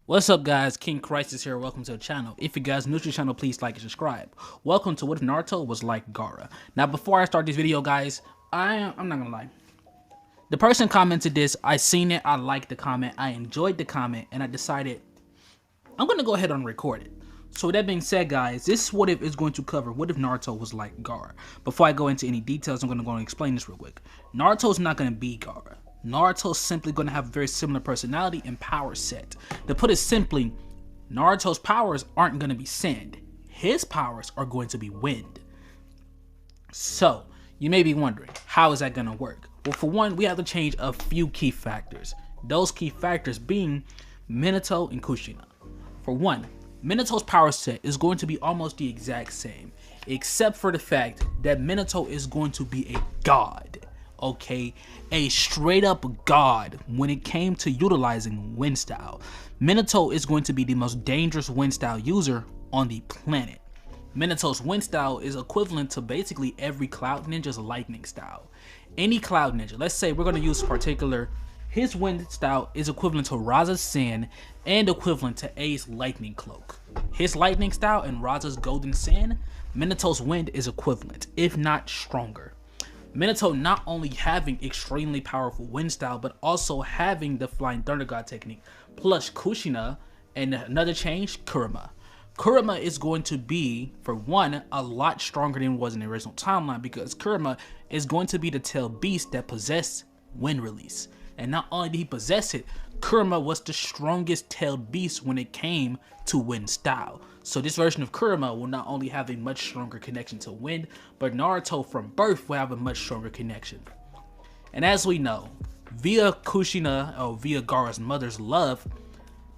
What's up guys, King Crisis here, welcome to the channel. If you guys are new to the channel, please like and subscribe. Welcome to What If Naruto Was Like Gaara. Now before I start this video guys, I'm not gonna lie. The person commented this, I seen it, I liked the comment, I enjoyed the comment, and I decided I'm gonna go ahead and record it. So with that being said guys, this What If is going to cover What If Naruto Was Like Gaara. Before I go into any details, I'm gonna go and explain this real quick. Naruto's not gonna be Gaara. Naruto's simply going to have a very similar personality and power set. To put it simply, Naruto's powers aren't going to be sand. His powers are going to be wind. So, you may be wondering, how is that going to work? Well, for one, we have to change a few key factors. Those key factors being Minato and Kushina. For one, Minato's power set is going to be almost the exact same, except for the fact that Minato is going to be a god. Okay, a straight up god when it came to utilizing wind style. Minato is going to be the most dangerous wind style user on the planet. Minato's wind style is equivalent to basically every Cloud Ninja's lightning style. Any Cloud Ninja, let's say we're going to use particular, his wind style is equivalent to Raza's Sand and equivalent to A's lightning cloak. His lightning style and Raza's golden sand, Minato's wind is equivalent, if not stronger. Minato not only having extremely powerful wind style, but also having the Flying Thunder God technique, plus Kushina, and another change, Kurama. Kurama is going to be, for one, a lot stronger than it was in the original timeline, because Kurama is going to be the tail beast that possessed wind release. And not only did he possess it, Kurama was the strongest tailed beast when it came to wind style. So this version of Kurama will not only have a much stronger connection to wind, but Naruto from birth will have a much stronger connection. And as we know, via Kushina or via Gaara's mother's love,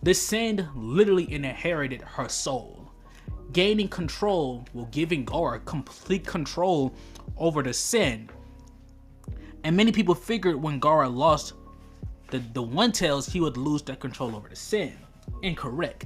the Sand literally inherited her soul. Gaining control will giving Gaara complete control over the Sand. And many people figured when Gaara lost the One Tails, he would lose that control over the Sand. Incorrect.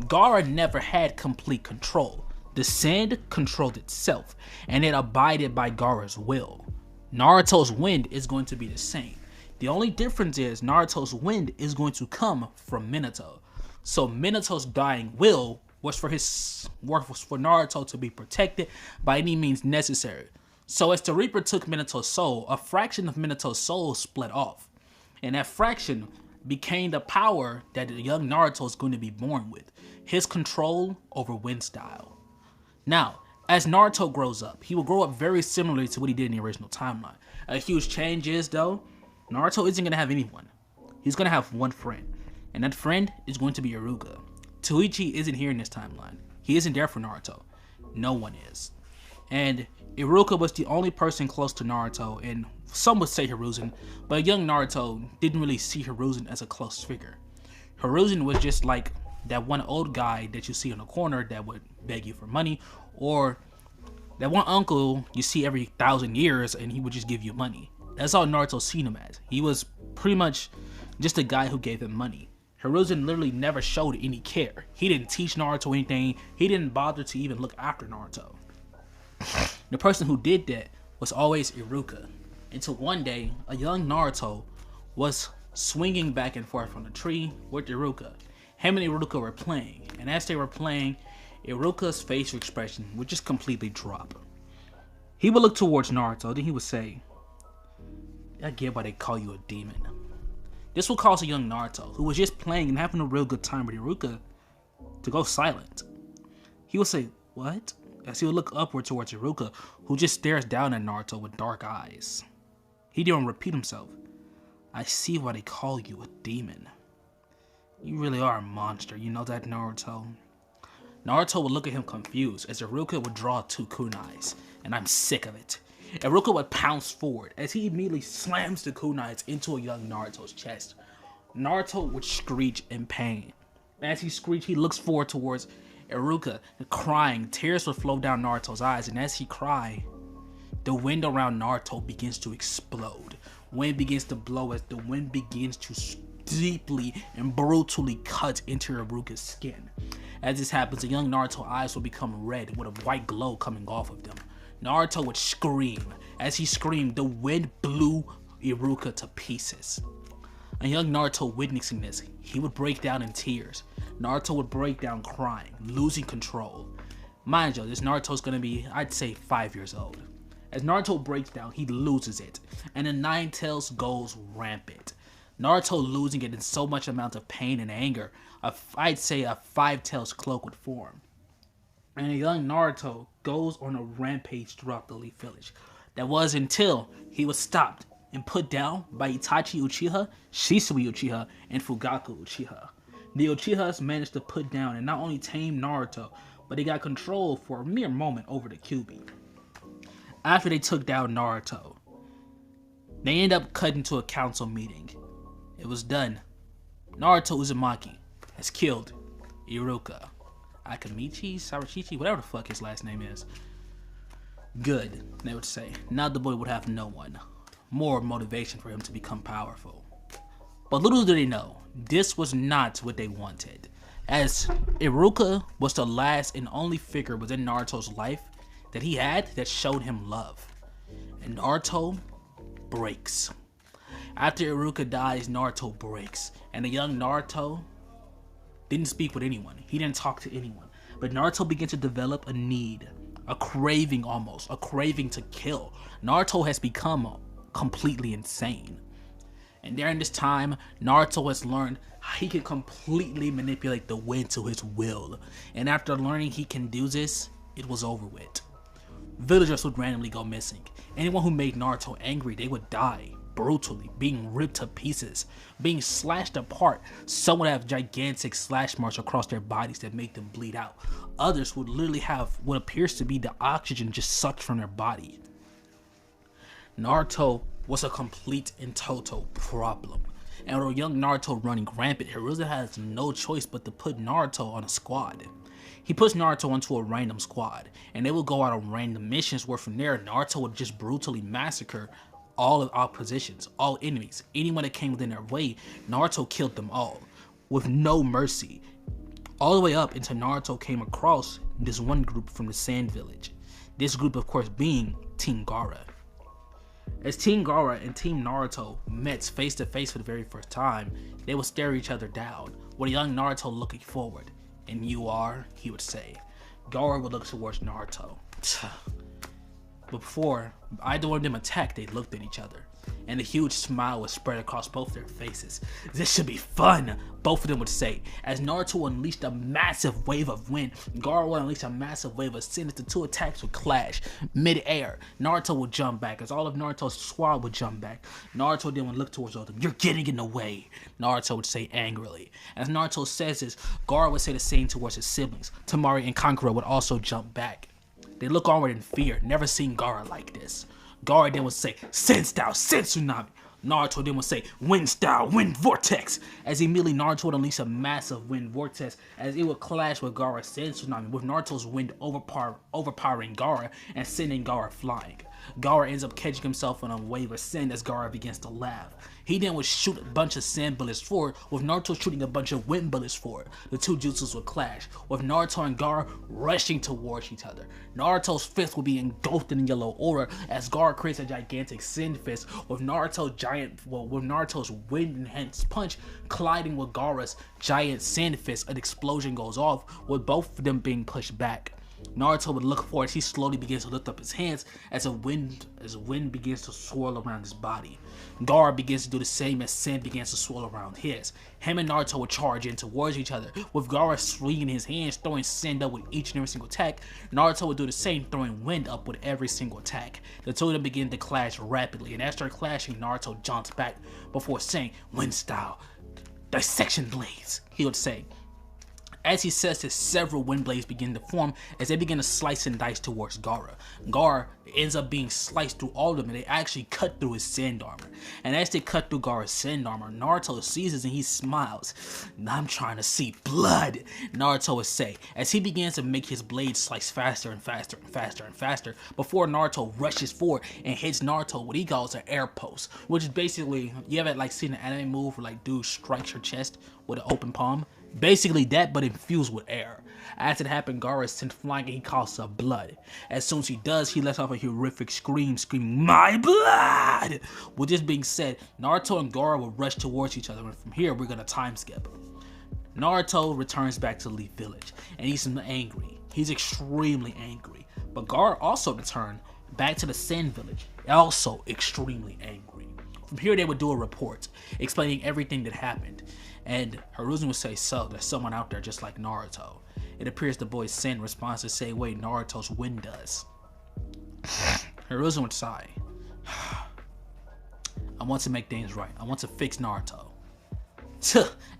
Gaara never had complete control. The Sand controlled itself, and it abided by Gaara's will. Naruto's wind is going to be the same. The only difference is Naruto's wind is going to come from Minato. So Minato's dying will was for Naruto to be protected by any means necessary. So as the Reaper took Minato's soul, a fraction of Minato's soul split off. And that fraction became the power that the young Naruto is going to be born with. His control over wind style. Now, as Naruto grows up, he will grow up very similarly to what he did in the original timeline. A huge change is, though, Naruto isn't going to have anyone. He's going to have one friend. And that friend is going to be Iruka. Toichi isn't here in this timeline. He isn't there for Naruto. No one is. And Iruka was the only person close to Naruto, and some would say Hiruzen, but young Naruto didn't really see Hiruzen as a close figure. Hiruzen was just like that one old guy that you see in the corner that would beg you for money, or that one uncle you see every 1,000 years and he would just give you money. That's all Naruto seen him as. He was pretty much just a guy who gave him money. Hiruzen literally never showed any care. He didn't teach Naruto anything. He didn't bother to even look after Naruto. The person who did that was always Iruka. Until one day, a young Naruto was swinging back and forth on a tree with Iruka. Him and Iruka were playing, and as they were playing, Iruka's facial expression would just completely drop. He would look towards Naruto, then he would say, "I get why they call you a demon." This would cause a young Naruto, who was just playing and having a real good time with Iruka, to go silent. He would say, "What?" as he would look upward towards Iruka, who just stares down at Naruto with dark eyes. He didn't repeat himself. "I see why they call you a demon. You really are a monster, you know that, Naruto?" Naruto would look at him confused as Iruka would draw 2 kunais, and I'm sick of it. Iruka would pounce forward as he immediately slams the kunais into a young Naruto's chest. Naruto would screech in pain. As he screeched, he looks forward towards Iruka, crying. Tears would flow down Naruto's eyes, and as he cried, the wind around Naruto begins to explode. Wind begins to blow as the wind begins to deeply and brutally cut into Iruka's skin. As this happens, the young Naruto's eyes will become red with a white glow coming off of them. Naruto would scream. As he screamed, the wind blew Iruka to pieces. A young Naruto witnessing this, he would break down in tears. Naruto would break down crying, losing control. Mind you, this Naruto's gonna be, I'd say, 5 years old. As Naruto breaks down, he loses it, and the Nine Tails goes rampant. Naruto losing it in so much amount of pain and anger, I'd say a Five Tails cloak would form. And a young Naruto goes on a rampage throughout the Leaf Village. That was until he was stopped and put down by Itachi Uchiha, Shisui Uchiha, and Fugaku Uchiha. The Uchihas managed to put down and not only tame Naruto, but they got control for a mere moment over the Kyuubi. After they took down Naruto, they end up cutting to a council meeting. It was done. Naruto Uzumaki has killed Iruka. Akamichi, Sarachichi, whatever the fuck his last name is. Good, they would say. Now the boy would have no one. More motivation for him to become powerful. But little did they know, this was not what they wanted. As Iruka was the last and only figure within Naruto's life that he had that showed him love. And Naruto breaks. After Iruka dies, Naruto breaks. And the young Naruto didn't speak with anyone. He didn't talk to anyone. But Naruto began to develop a need, a craving almost, a craving to kill. Naruto has become completely insane. And during this time, Naruto has learned how he can completely manipulate the wind to his will. And after learning he can do this, it was over with. Villagers would randomly go missing. Anyone who made Naruto angry, they would die brutally, being ripped to pieces, being slashed apart. Some would have gigantic slash marks across their bodies that make them bleed out. Others would literally have what appears to be the oxygen just sucked from their body. Naruto was a complete and total problem. And with young Naruto running rampant, Hiruza has no choice but to put Naruto on a squad. He puts Naruto onto a random squad, and they will go out on random missions where from there, Naruto would just brutally massacre all of oppositions, all enemies. Anyone that came within their way, Naruto killed them all, with no mercy. All the way up until Naruto came across this one group from the Sand Village. This group, of course, being Team Gaara. As Team Gaara and Team Naruto met face to face for the very first time, they would stare each other down, with young Naruto looking forward. And you are, he would say. Gaara would look towards Naruto. But before either one of them attacked, they looked at each other, and a huge smile was spread across both their faces. This should be fun, both of them would say. As Naruto unleashed a massive wave of wind, Gaara would unleash a massive wave of sin as the two attacks would clash mid-air. Naruto would jump back, as all of Naruto's squad would jump back. Naruto then would look towards all of them. You're getting in the way, Naruto would say angrily. As Naruto says this, Gaara would say the same towards his siblings. Temari and Kankura would also jump back. They look onward in fear, never seen Gaara like this. Gaara then would say, Sand Style, Sand Tsunami. Naruto then would say, Wind Style, Wind Vortex. As immediately Naruto would unleash a massive wind vortex as it would clash with Gaara's Sand Tsunami, with Naruto's wind overpowering Gaara and sending Gaara flying. Gaara ends up catching himself on a wave of sand as Gaara begins to laugh. He then would shoot a bunch of sand bullets forward, with Naruto shooting a bunch of wind bullets forward. The two jutsus would clash, with Naruto and Gaara rushing towards each other. Naruto's fist will be engulfed in yellow aura as Gaara creates a gigantic sand fist, with Naruto's wind-enhanced punch colliding with Gaara's giant sand fist. An explosion goes off, with both of them being pushed back. Naruto would look forward as he slowly begins to lift up his hands as wind begins to swirl around his body. Gaara begins to do the same as sand begins to swirl around his. Him and Naruto would charge in towards each other, with Gaara swinging his hands, throwing sand up with each and every single attack. Naruto would do the same, throwing wind up with every single attack. The two of them begin to clash rapidly, and after clashing, Naruto jumps back before saying, Wind Style, Dissection Blades, he would say. As he says this, several wind blades begin to form as they begin to slice and dice towards Gaara. Gaara ends up being sliced through all of them, and they actually cut through his sand armor. And as they cut through Gaara's sand armor, Naruto sees this and he smiles. I'm trying to see blood, Naruto would say, as he begins to make his blades slice faster and faster and faster and faster before Naruto rushes forward and hits Naruto what he calls an air post, which is basically, you ever like seen an anime move where like dude strikes your chest with an open palm? Basically that, but infused with air. As it happened, Gaara is sent flying and he coughs up blood. As soon as he does, he lets off a horrific scream, screaming, My blood! With this being said, Naruto and Gaara will rush towards each other, and from here, we're gonna time skip. Naruto returns back to Leaf Village, and he's angry. He's extremely angry. But Gaara also returned back to the Sand Village, also extremely angry. From here, they would do a report explaining everything that happened, and Hiruzen would say, so, there's someone out there just like Naruto. It appears the boy Sen responds the same way Naruto's wind does. Hiruzen would sigh. I want to make things right. I want to fix Naruto.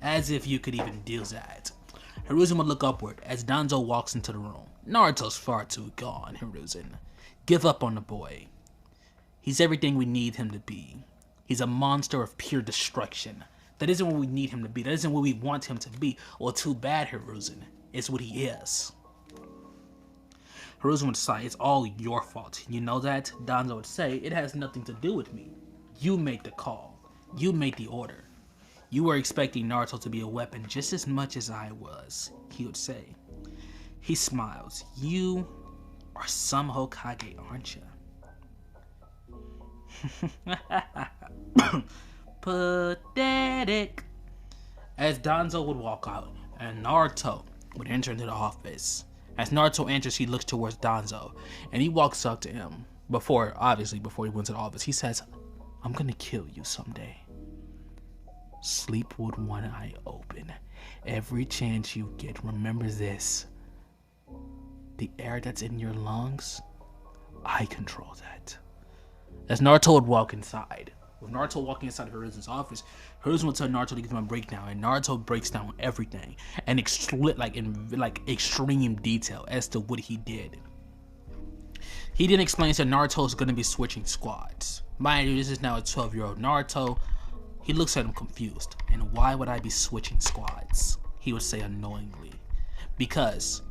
As if you could even do that. Hiruzen would look upward as Danzo walks into the room. Naruto's far too gone, Hiruzen. Give up on the boy. He's everything we need him to be. He's a monster of pure destruction. That isn't what we need him to be. That isn't what we want him to be. Well, too bad, Hiruzen. It's what he is. Hiruzen would say, it's all your fault. You know that? Danzo would say, it has nothing to do with me. You made the call. You made the order. You were expecting Naruto to be a weapon just as much as I was, he would say. He smiles. You are some Hokage, aren't you? Pathetic. As Danzo would walk out, and Naruto would enter into the office. As Naruto enters, he looks towards Danzo, and he walks up to him. Before he went to the office, he says, I'm gonna kill you someday. Sleep with one eye open. Every chance you get, remember this. The air that's in your lungs, I control that. As Naruto would walk inside, with Naruto walking inside of Hiruzen's office, Hiruzen would tell Naruto to give him a breakdown, and Naruto breaks down everything, and in extreme detail as to what he did. He then explains that Naruto is going to be switching squads. Mind you, this is now a 12-year-old Naruto. He looks at him confused. And why would I be switching squads? He would say annoyingly. Because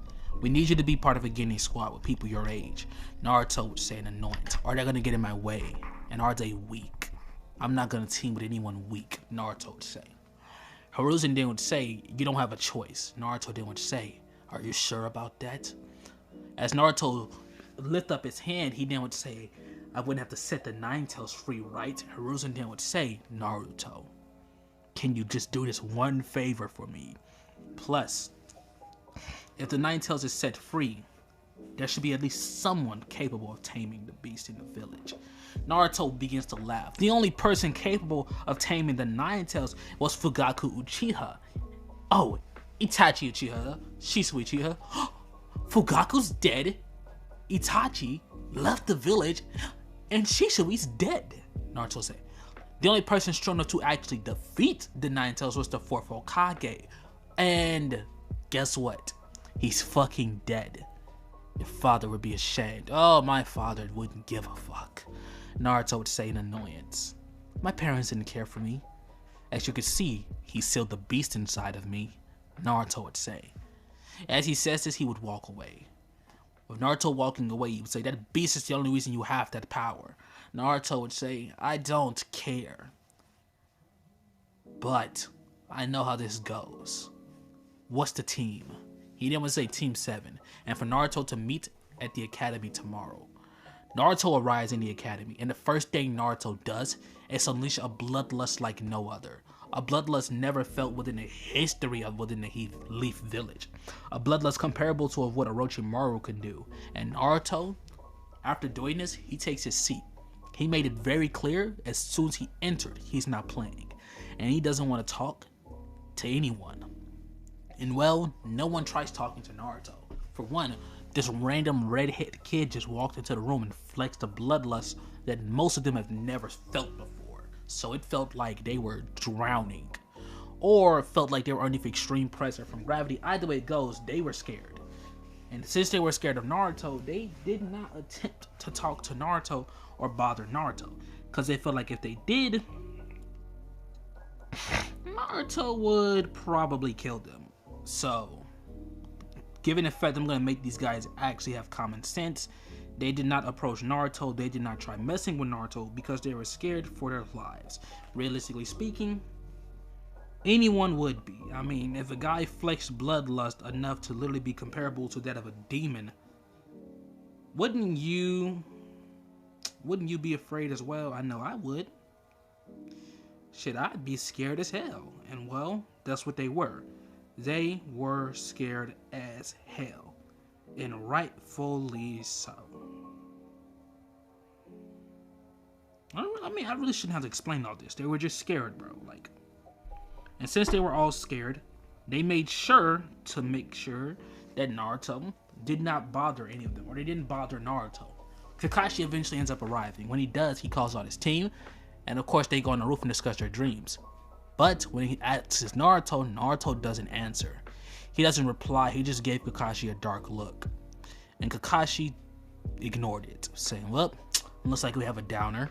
we need you to be part of a Guinea squad with people your age. Naruto would say an annoyance. Are they going to get in my way? And are they weak? I'm not going to team with anyone weak, Naruto would say. Hiruzen then would say, you don't have a choice. Naruto then would say, are you sure about that? As Naruto lift up his hand, he then would say, I wouldn't have to set the Nine Tails free, right? Hiruzen then would say, Naruto, can you just do this one favor for me? Plus, if the Nine Tails is set free, there should be at least someone capable of taming the beast in the village. Naruto begins to laugh. The only person capable of taming the Nine Tails was Fugaku Uchiha. Oh, Itachi Uchiha, Shisui Uchiha. Fugaku's dead. Itachi left the village, and Shisui's dead, Naruto said. The only person strong enough to actually defeat the Nine Tails was the fourth Hokage. And guess what? He's fucking dead. Your father would be ashamed. Oh, my father wouldn't give a fuck, Naruto would say in annoyance. My parents didn't care for me. As you can see, he sealed the beast inside of me, Naruto would say. As he says this, he would walk away. With Naruto walking away, he would say, that beast is the only reason you have that power. Naruto would say, I don't care. But I know how this goes. What's the team? He then would say Team 7, and for Naruto to meet at the academy tomorrow. Naruto arrives in the academy, and the first thing Naruto does is unleash a bloodlust like no other. A bloodlust never felt within the history of within the Leaf Village. A bloodlust comparable to what Orochimaru can do. And Naruto, after doing this, he takes his seat. He made it very clear as soon as he entered, he's not playing. And he doesn't want to talk to anyone. And well, no one tries talking to Naruto. For one, this random redhead kid just walked into the room and flexed a bloodlust that most of them have never felt before. So it felt like they were drowning, or felt like they were underneath extreme pressure from gravity. Either way it goes, they were scared. And since they were scared of Naruto, they did not attempt to talk to Naruto or bother Naruto, because they felt like if they did, Naruto would probably kill them. So, given the fact I'm going to make these guys actually have common sense, they did not approach Naruto, they did not try messing with Naruto because they were scared for their lives. Realistically speaking, anyone would be. I mean, if a guy flexed bloodlust enough to literally be comparable to that of a demon, wouldn't you be afraid as well? I know I would. Shit, I'd be scared as hell. And well, that's what they were. They were scared as hell, and rightfully so. I mean, I really shouldn't have to explain all this. They were just scared, bro. Like, and since they were all scared, they made sure to make sure that Naruto did not bother any of them, or they didn't bother Naruto. Kakashi eventually ends up arriving. When he does, he calls out his team, and of course they go on the roof and discuss their dreams. But when he asks Naruto, Naruto doesn't answer. He doesn't reply, he just gave Kakashi a dark look. And Kakashi ignored it, saying, well, looks like we have a downer.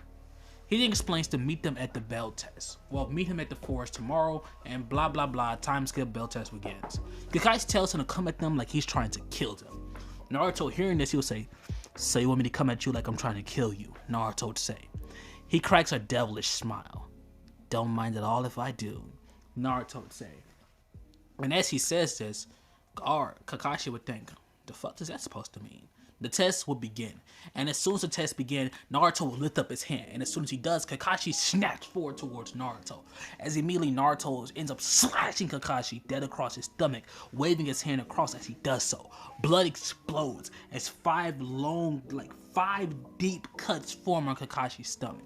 He then explains to meet them at the bell test. Well, meet him at the forest tomorrow, and blah blah blah, time skip, bell test begins. Kakashi tells him to come at them like he's trying to kill them. Naruto hearing this, he'll say, so you want me to come at you like I'm trying to kill you? Naruto would say. He cracks a devilish smile. Don't mind at all if I do, Naruto would say. And as he says this, Kakashi would think, the fuck is that supposed to mean? The test will begin, and as soon as the test begins, Naruto will lift up his hand, and as soon as he does, Kakashi snaps forward towards Naruto. As immediately Naruto ends up slashing Kakashi dead across his stomach, waving his hand across as he does so. Blood explodes as 5 deep cuts form on Kakashi's stomach.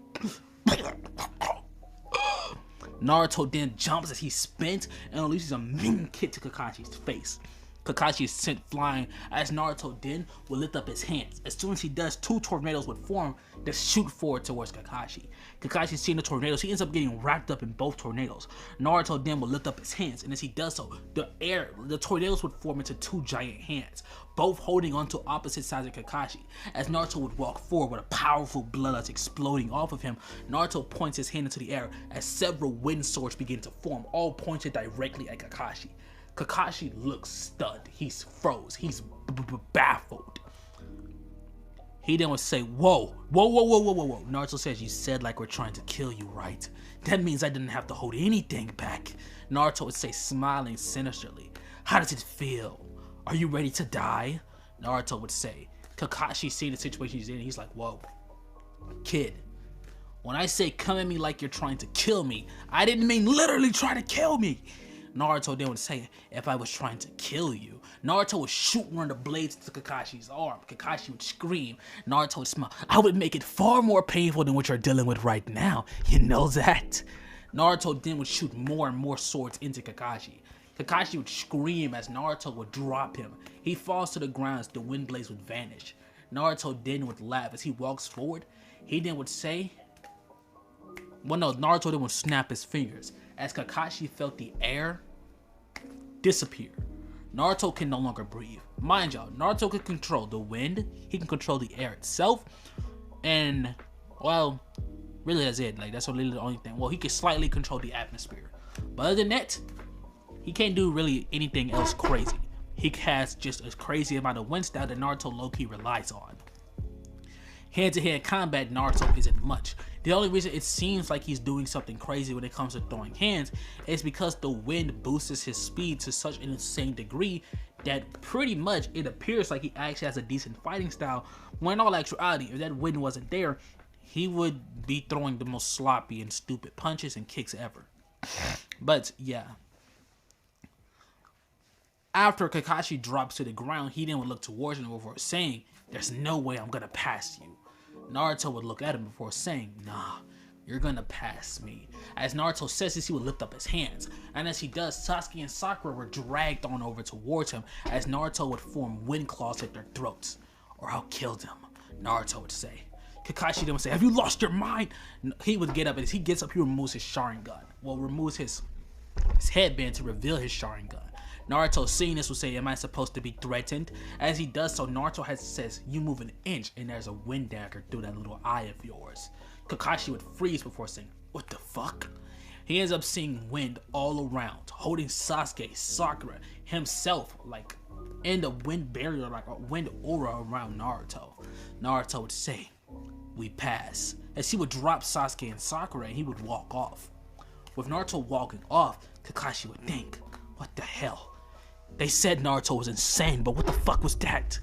Naruto then jumps as he spins and releases a mean kick to Kakashi's face. Kakashi is sent flying as Naruto then will lift up his hands. As soon as he does, 2 tornadoes would form that shoot forward towards Kakashi. Kakashi seeing the tornadoes, he ends up getting wrapped up in both tornadoes. Naruto then will lift up his hands, and as he does so, the tornadoes would form into 2 giant hands, both holding onto opposite sides of Kakashi. As Naruto would walk forward with a powerful blood that's exploding off of him, Naruto points his hand into the air as several wind swords begin to form, all pointed directly at Kakashi. Kakashi looks stunned. He's froze. He's baffled. He then would say, whoa. Naruto says, you said like we're trying to kill you, right? That means I didn't have to hold anything back. Naruto would say, smiling sinisterly, how does it feel? Are you ready to die? Naruto would say. Kakashi seeing the situation he's in, he's like, whoa, kid. When I say come at me like you're trying to kill me, I didn't mean literally try to kill me. Naruto then would say, if I was trying to kill you. Naruto would shoot one of the blades to Kakashi's arm. Kakashi would scream. Naruto would smile. I would make it far more painful than what you're dealing with right now. You know that? Naruto then would shoot more and more swords into Kakashi. Kakashi would scream as Naruto would drop him. He falls to the ground as the wind blades would vanish. Naruto then would laugh as he walks forward. He then would say, well no, Naruto then would snap his fingers as Kakashi felt the air disappear. Naruto can no longer breathe. Mind y'all, Naruto can control the wind, he can control the air itself, and, well, really that's it. Like, that's really the only thing. Well, he can slightly control the atmosphere. But other than that, he can't do really anything else crazy. He has just a crazy amount of wind style that Naruto low-key relies on. Hand-to-hand combat, Naruto isn't much. The only reason it seems like he's doing something crazy when it comes to throwing hands is because the wind boosts his speed to such an insane degree that pretty much it appears like he actually has a decent fighting style, when in all actuality, if that wind wasn't there, he would be throwing the most sloppy and stupid punches and kicks ever. But yeah. After Kakashi drops to the ground, he then would look towards him before saying, there's no way I'm gonna pass you. Naruto would look at him before saying, nah, you're gonna pass me. As Naruto says this, he would lift up his hands. And as he does, Sasuke and Sakura were dragged on over towards him as Naruto would form wind claws at their throats. Or I'll kill them, Naruto would say. Kakashi then would say, have you lost your mind? He would get up, and as he gets up, he removes his Sharingan. Well, removes his headband to reveal his Sharingan. Naruto seeing this will say, am I supposed to be threatened? As he does so, Naruto says, you move an inch and there's a wind dagger through that little eye of yours. Kakashi would freeze before saying, what the fuck? He ends up seeing wind all around, holding Sasuke, Sakura, himself, like in the wind barrier, like a wind aura around Naruto. Naruto would say, we pass. As he would drop Sasuke and Sakura and he would walk off. With Naruto walking off, Kakashi would think, what the hell? They said Naruto was insane, but what the fuck was that?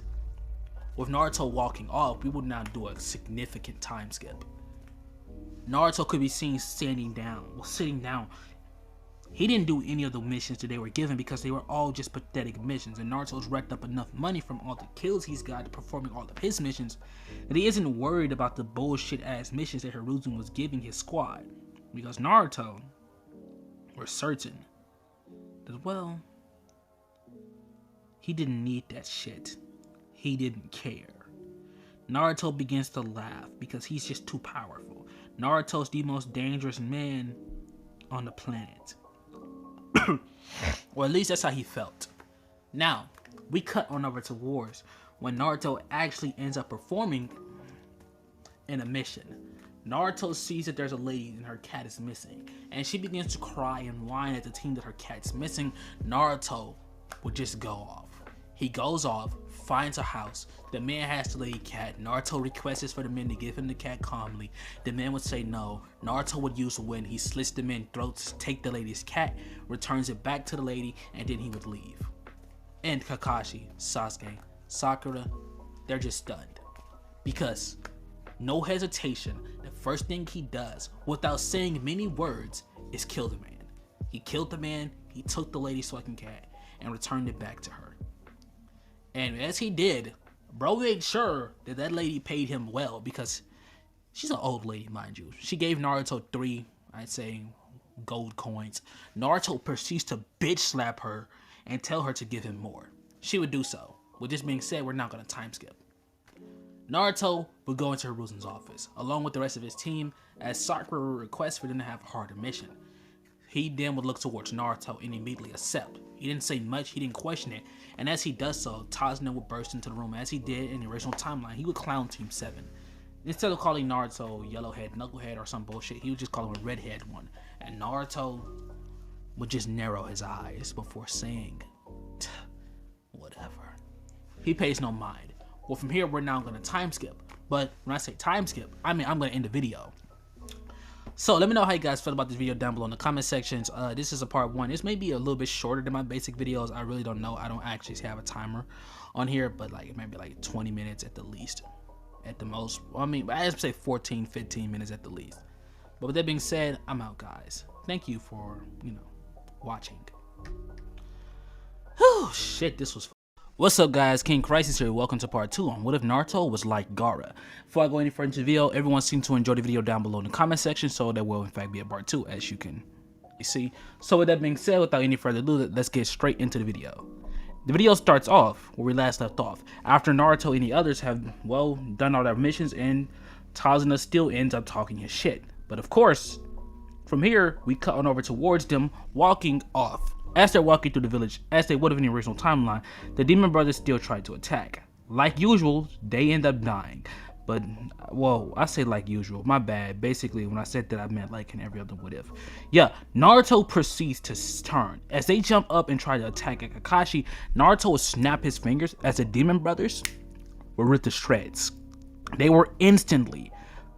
With Naruto walking off, we would now do a significant time skip. Naruto could be seen sitting down He didn't do any of the missions that they were given because they were all just pathetic missions, and Naruto's racked up enough money from all the kills he's got performing all of his missions that he isn't worried about the bullshit ass missions that Hiruzen was giving his squad, because Naruto was certain that, well, he didn't need that shit. He didn't care. Naruto begins to laugh because he's just too powerful. Naruto's the most dangerous man on the planet. Or at least that's how he felt. Now, we cut on over to wars when Naruto actually ends up performing in a mission. Naruto sees that there's a lady and her cat is missing, and she begins to cry and whine at the team that her cat's missing. Naruto would just go off. He goes off, finds a house. The man has the lady cat. Naruto requests for the men to give him the cat calmly. The man would say no. Naruto would use a wind. He slits the men's throats, take the lady's cat, returns it back to the lady, and then he would leave. And Kakashi, Sasuke, Sakura, they're just stunned. Because, no hesitation, the first thing he does, without saying many words, is kill the man. He killed the man, he took the lady's fucking cat, and returned it back to her. And as he did, bro made sure that that lady paid him well, because she's an old lady, mind you. She gave Naruto 3, I'd say, gold coins. Naruto proceeds to bitch slap her and tell her to give him more. She would do so. With this being said, we're not going to time skip. Naruto would go into Hiruzen's office, along with the rest of his team, as Sakura would request for them to have a harder mission. He then would look towards Naruto and immediately accept. He didn't say much, he didn't question it, and as he does so, Tazuna would burst into the room as he did in the original timeline. He would clown Team 7. Instead of calling Naruto Yellowhead, Knucklehead, or some bullshit, he would just call him Redhead one, and Naruto would just narrow his eyes before saying, whatever. He pays no mind. Well, from here, we're now going to time skip, but when I say time skip, I mean I'm going to end the video. So let me know how you guys felt about this video down below in the comment sections. This is a part 1. This may be a little bit shorter than my basic videos. I really don't know. I don't actually have a timer on here, but like it might be like 20 minutes at the least, at the most. I mean, I'd say 14, 15 minutes at the least. But with that being said, I'm out, guys. Thank you for, watching. Oh shit, this was fun. What's up, guys? King Crisis here. Welcome to part 2 on what if Naruto was like Gaara. Before I go any further into the video, everyone seemed to enjoy the video down below in the comment section, so there will in fact be a part 2, as you can see. So with that being said, without any further ado, let's get straight into the video. The video starts off where we last left off, after Naruto and the others have, well, done all their missions, and Tazuna still ends up talking his shit. But of course, from here, we cut on over towards them walking off. As they're walking through the village, as they would have in the original timeline, the Demon Brothers still try to attack. Like usual, they end up dying. But, whoa, I say like usual, my bad. Basically, when I said that, I meant like in every other what if. Yeah, Naruto proceeds to turn. As they jump up and try to attack Kakashi, Naruto will snap his fingers as the Demon Brothers were ripped to shreds. They were instantly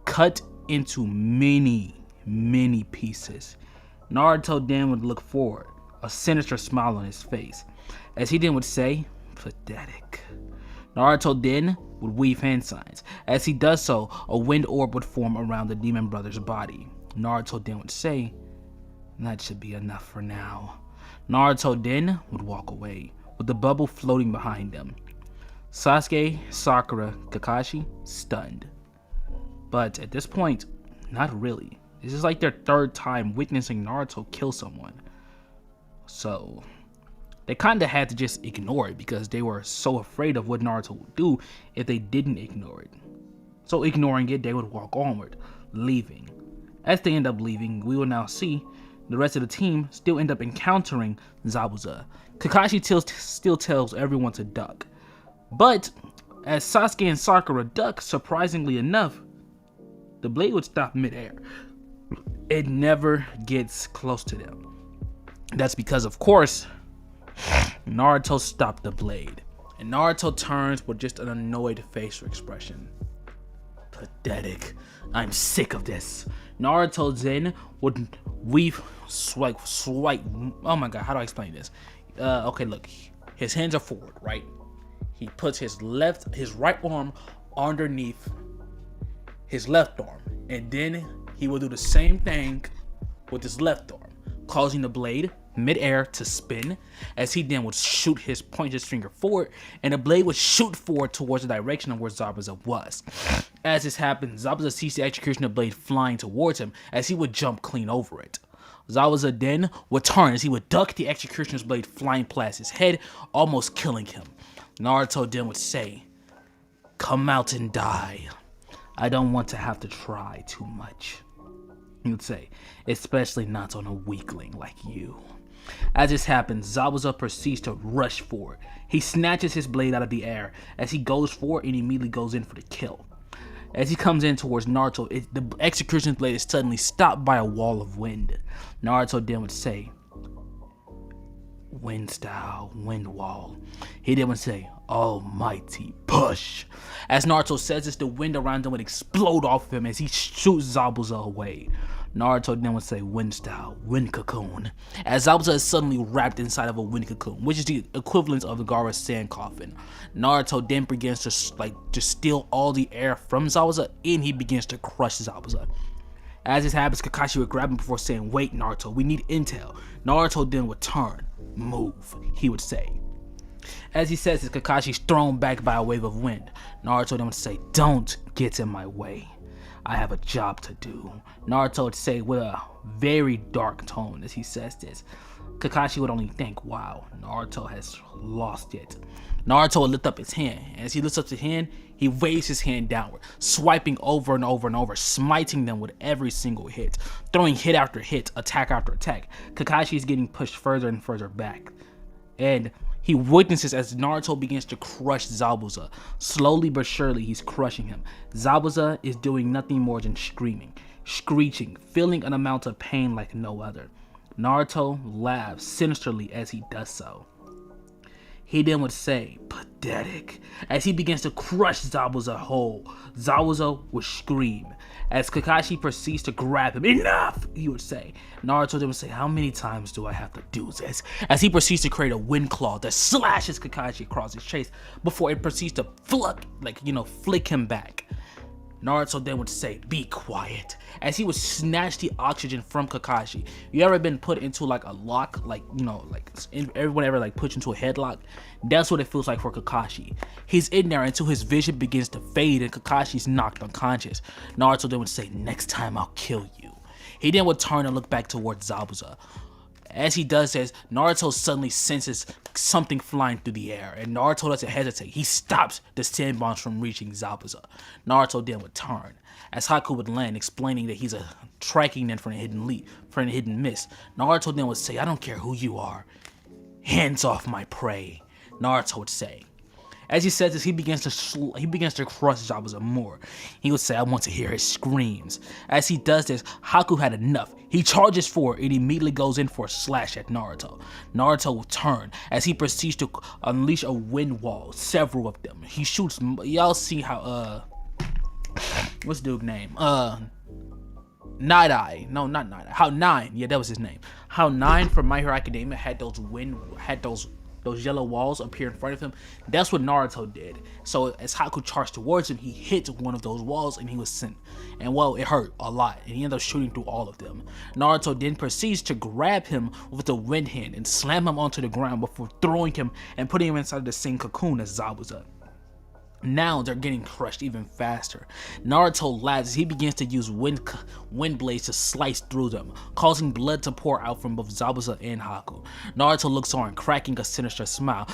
cut into many, many pieces. Naruto then would look forward, a sinister smile on his face, as he then would say, pathetic. Naruto then would weave hand signs. As he does so, a wind orb would form around the Demon Brother's body. Naruto then would say, that should be enough for now. Naruto then would walk away, with the bubble floating behind them. Sasuke, Sakura, Kakashi, stunned. But at this point, not really. This is like their 3rd time witnessing Naruto kill someone. So they kind of had to just ignore it because they were so afraid of what Naruto would do if they didn't ignore it. So ignoring it, they would walk onward, leaving. As they end up leaving, we will now see the rest of the team still end up encountering Zabuza. Kakashi still tells everyone to duck. But as Sasuke and Sakura duck, surprisingly enough, the blade would stop midair. It never gets close to them. That's because, of course, Naruto stopped the blade. And Naruto turns with just an annoyed facial expression. Pathetic. I'm sick of this. Naruto then would swipe. Oh my god, how do I explain this? Okay, look. His hands are forward, right? He puts his right arm underneath his left arm. And then he will do the same thing with his left arm. causing the blade mid-air to spin, as he then would point his finger forward, and the blade would shoot forward towards the direction of where Zabuza was. As this happened, Zabuza sees the executioner blade flying towards him, as he would jump clean over it. Zabuza then would turn as he would duck the executioner's blade flying past his head, almost killing him. Naruto then would say, "Come out and die. I don't want to have to try too much." He would say, "Especially not on a weakling like you." As this happens, Zabuza proceeds to rush forward. He snatches his blade out of the air as he goes forward and immediately goes in for the kill. As he comes in towards Naruto, the executioner's blade is suddenly stopped by a wall of wind. Naruto then would say, "Wind style, wind wall." He then would say, "Almighty push." As Naruto says this, the wind around him would explode off of him as he shoots Zabuza away. Naruto then would say, "Wind style, wind cocoon." As Zabuza is suddenly wrapped inside of a wind cocoon, which is the equivalent of the Gaara's sand coffin. Naruto then begins to steal all the air from Zabuza, and he begins to crush Zabuza. As this happens, Kakashi would grab him before saying, "Wait, Naruto, we need intel." Naruto then would turn. "Move," he would say. As he says this, Kakashi's thrown back by a wave of wind. Naruto then would say, "Don't get in my way. I have a job to do." Naruto would say with a very dark tone as he says this. Kakashi would only think, "Wow, Naruto has lost it." Naruto would lift up his hand. As he lifts up his hand, he waves his hand downward, swiping over and over and over, smiting them with every single hit, throwing hit after hit, attack after attack. Kakashi is getting pushed further and further back. And he witnesses as Naruto begins to crush Zabuza. Slowly but surely, he's crushing him. Zabuza is doing nothing more than screaming, screeching, feeling an amount of pain like no other. Naruto laughs sinisterly as he does so. He then would say, "Pathetic." As he begins to crush Zabuza whole, Zabuza would scream. As Kakashi proceeds to grab him, "Enough," he would say. Naruto then would say, "How many times do I have to do this?" As he proceeds to create a wind claw that slashes Kakashi across his chest before it proceeds to flick him back. Naruto then would say, "Be quiet," as he would snatch the oxygen from Kakashi. You ever been put into like a lock, everyone ever puts into a headlock? That's what it feels like for Kakashi. He's in there until his vision begins to fade and Kakashi's knocked unconscious. Naruto then would say, "Next time I'll kill you." He then would turn and look back towards Zabuza. As he does this, Naruto suddenly senses something flying through the air, and Naruto doesn't hesitate. He stops the sand bombs from reaching Zabuza. Naruto then would turn, as Haku would land, explaining that he's a tracking net for a hidden miss. Naruto then would say, "I don't care who you are. Hands off my prey," Naruto would say. As he says this, he begins to crush Zabuza more. He would say, "I want to hear his screams." As he does this, Haku had enough. He charges forward and immediately goes in for a slash at Naruto. Naruto will turn as he proceeds to unleash a wind wall, several of them. He shoots, y'all see how, what's the dude's name? Night Eye. No, not Night Eye. How Nine. Yeah, that was his name. How Nine from My Hero Academia had those yellow walls appear in front of him. That's what Naruto did. So as Haku charged towards him, he hit one of those walls and he was sent. And well, it hurt a lot and he ended up shooting through all of them. Naruto then proceeds to grab him with the wind hand and slam him onto the ground before throwing him and putting him inside the same cocoon as Zabuza. Now they're getting crushed even faster. Naruto laughs as he begins to use wind blades to slice through them, causing blood to pour out from both Zabuza and Haku. Naruto looks on, cracking a sinister smile.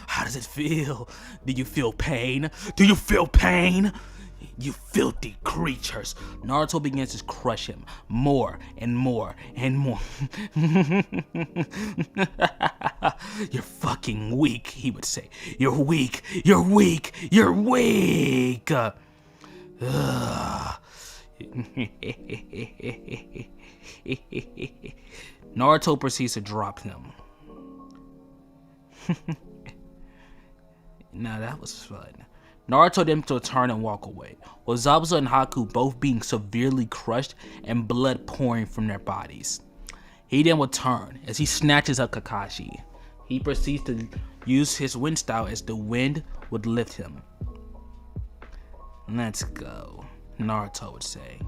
How does it feel? Do you feel pain? Do you feel pain? You filthy creatures. Naruto begins to crush him more and more and more. You're fucking weak, he would say. You're weak. You're weak. You're weak. Naruto proceeds to drop him. Now that was fun. Naruto then to turn and walk away, with Zabuza and Haku both being severely crushed and blood pouring from their bodies. He then would turn as he snatches up Kakashi. He proceeds to use his wind style as the wind would lift him. Let's go. Naruto would say.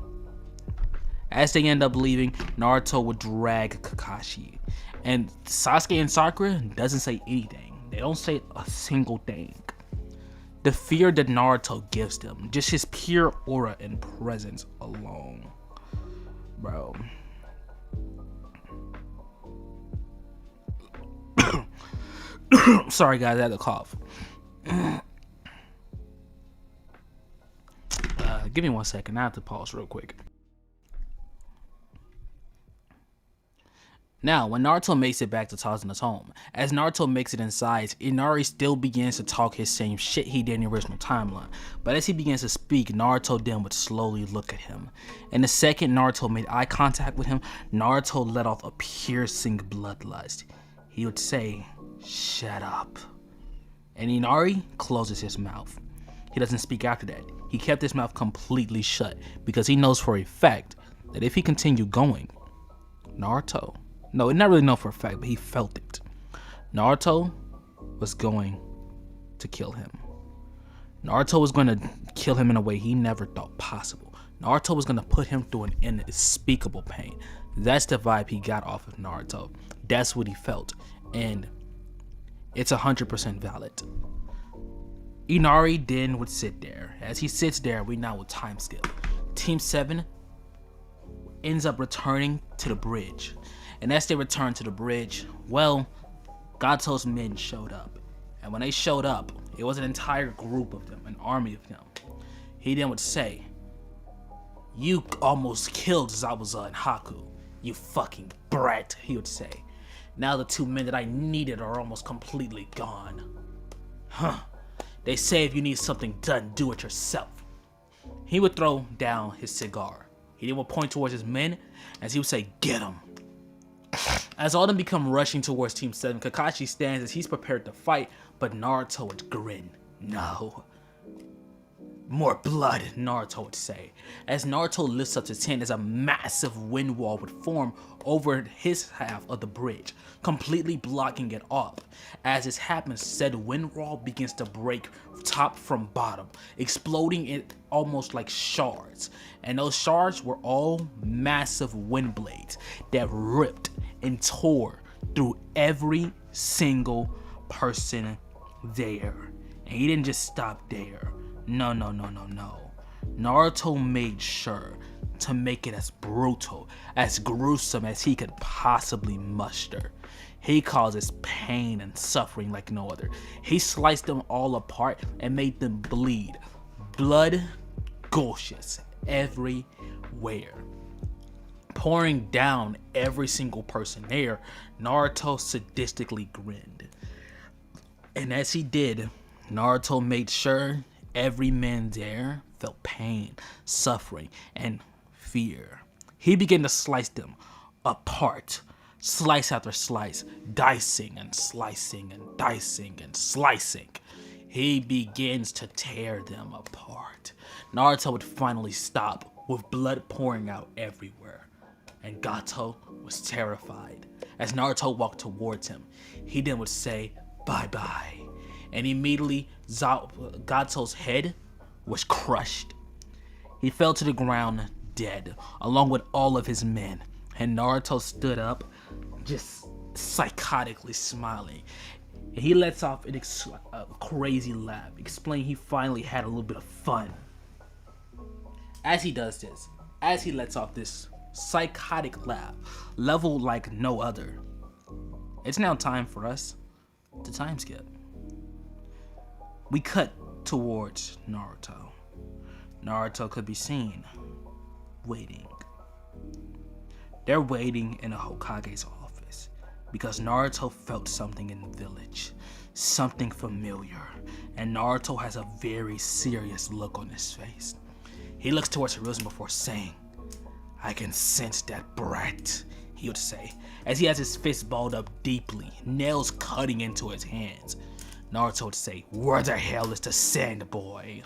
As they end up leaving, Naruto would drag Kakashi. And Sasuke and Sakura doesn't say anything. They don't say a single thing. The fear that Naruto gives them, just his pure aura and presence alone. Bro. Sorry guys, I had to cough. Give me 1 second, I have to pause real quick. Now, when Naruto makes it back to Tasuna's home, as Naruto makes it inside, Inari still begins to talk his same shit he did in the original timeline. But as he begins to speak, Naruto then would slowly look at him. And the second Naruto made eye contact with him, Naruto let off a piercing bloodlust. He would say, "Shut up." And Inari closes his mouth. He doesn't speak after that. He kept his mouth completely shut because he knows for a fact that if he continued going, Naruto, no, not really know for a fact, but he felt it. Naruto was going to kill him. Naruto was going to kill him in a way he never thought possible. Naruto was going to put him through an unspeakable pain. That's the vibe he got off of Naruto. That's what he felt. And it's 100% valid. Inari then would sit there. As he sits there, we now would time skip. Team 7 ends up returning to the bridge. And as they return to the bridge, well, Gato's men showed up. And when they showed up, it was an entire group of them, an army of them. He then would say, "You almost killed Zabuza and Haku, you fucking brat," he would say. "Now the 2 men that I needed are almost completely gone. Huh. They say if you need something done, do it yourself." He would throw down his cigar. He then would point towards his men as he would say, "Get him." As all of them become rushing towards Team 7, Kakashi stands as he's prepared to fight, but Naruto would grin. "No. More blood," Naruto would say. As Naruto lifts up his hand, as a massive wind wall would form over his half of the bridge, completely blocking it off. As this happens, said wind wall begins to break top from bottom, exploding it almost like shards. And those shards were all massive wind blades that ripped and tore through every single person there. And he didn't just stop there. No. Naruto made sure to make it as brutal, as gruesome as he could possibly muster. He causes pain and suffering like no other. He sliced them all apart and made them bleed. Blood gushes everywhere, pouring down every single person there. Naruto sadistically grinned. And as he did, Naruto made sure every man there felt pain, suffering, and fear. He began to slice them apart, slice after slice, dicing and slicing and dicing and slicing. He begins to tear them apart. Naruto would finally stop with blood pouring out everywhere. And Gato was terrified. As Naruto walked towards him, he then would say, "Bye-bye." And immediately Gato's head was crushed. He fell to the ground dead, along with all of his men. And Naruto stood up, just psychotically smiling. And he lets off a crazy laugh, explaining he finally had a little bit of fun. As he does this, as he lets off this psychotic laugh, level like no other, it's now time for us to time skip. We cut towards Naruto. Naruto could be seen waiting. They're waiting in a Hokage's office because Naruto felt something in the village, something familiar, and Naruto has a very serious look on his face. He looks towards Hiruzen before saying, "I can sense that brat," he would say, as he has his fist balled up deeply, nails cutting into his hands. Naruto would say, "Where the hell is the sand boy?"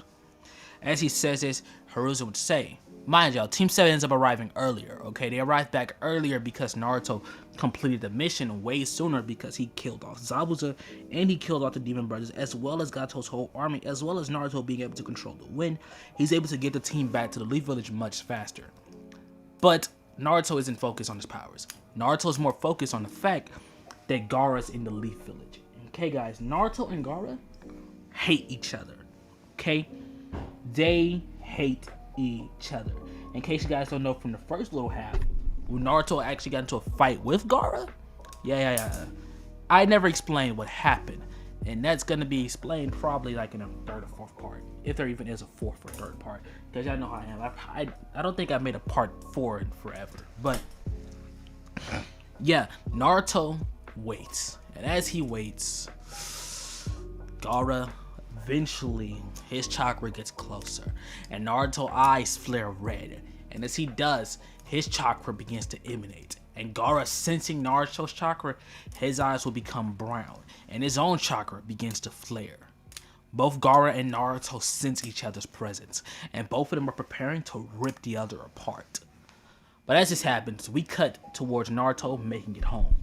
As he says this, Hiruzen would say, Mind y'all, Team 7 ends up arriving earlier, okay? They arrived back earlier because Naruto completed the mission way sooner because he killed off Zabuza and he killed off the Demon Brothers, as well as Gato's whole army, as well as Naruto being able to control the wind. He's able to get the team back to the Leaf Village much faster. But Naruto isn't focused on his powers. Naruto is more focused on the fact that Gaara's in the Leaf Village. Okay, guys, Naruto and Gaara hate each other, okay? They hate each other. In case you guys don't know from the first little half, when Naruto actually got into a fight with Gaara, I never explained what happened, and that's gonna be explained probably like in a third or fourth part, if there even is a fourth or third part, because y'all know how I am. I don't think I made a part 4 in forever, but yeah, Naruto waits, and as he waits, Gaara eventually his chakra gets closer and Naruto's eyes flare red, and as he does, his chakra begins to emanate, and Gaara, sensing Naruto's chakra, his eyes will become brown and his own chakra begins to flare. Both Gaara and Naruto sense each other's presence, and both of them are preparing to rip the other apart. But as this happens, we cut towards Naruto making it home.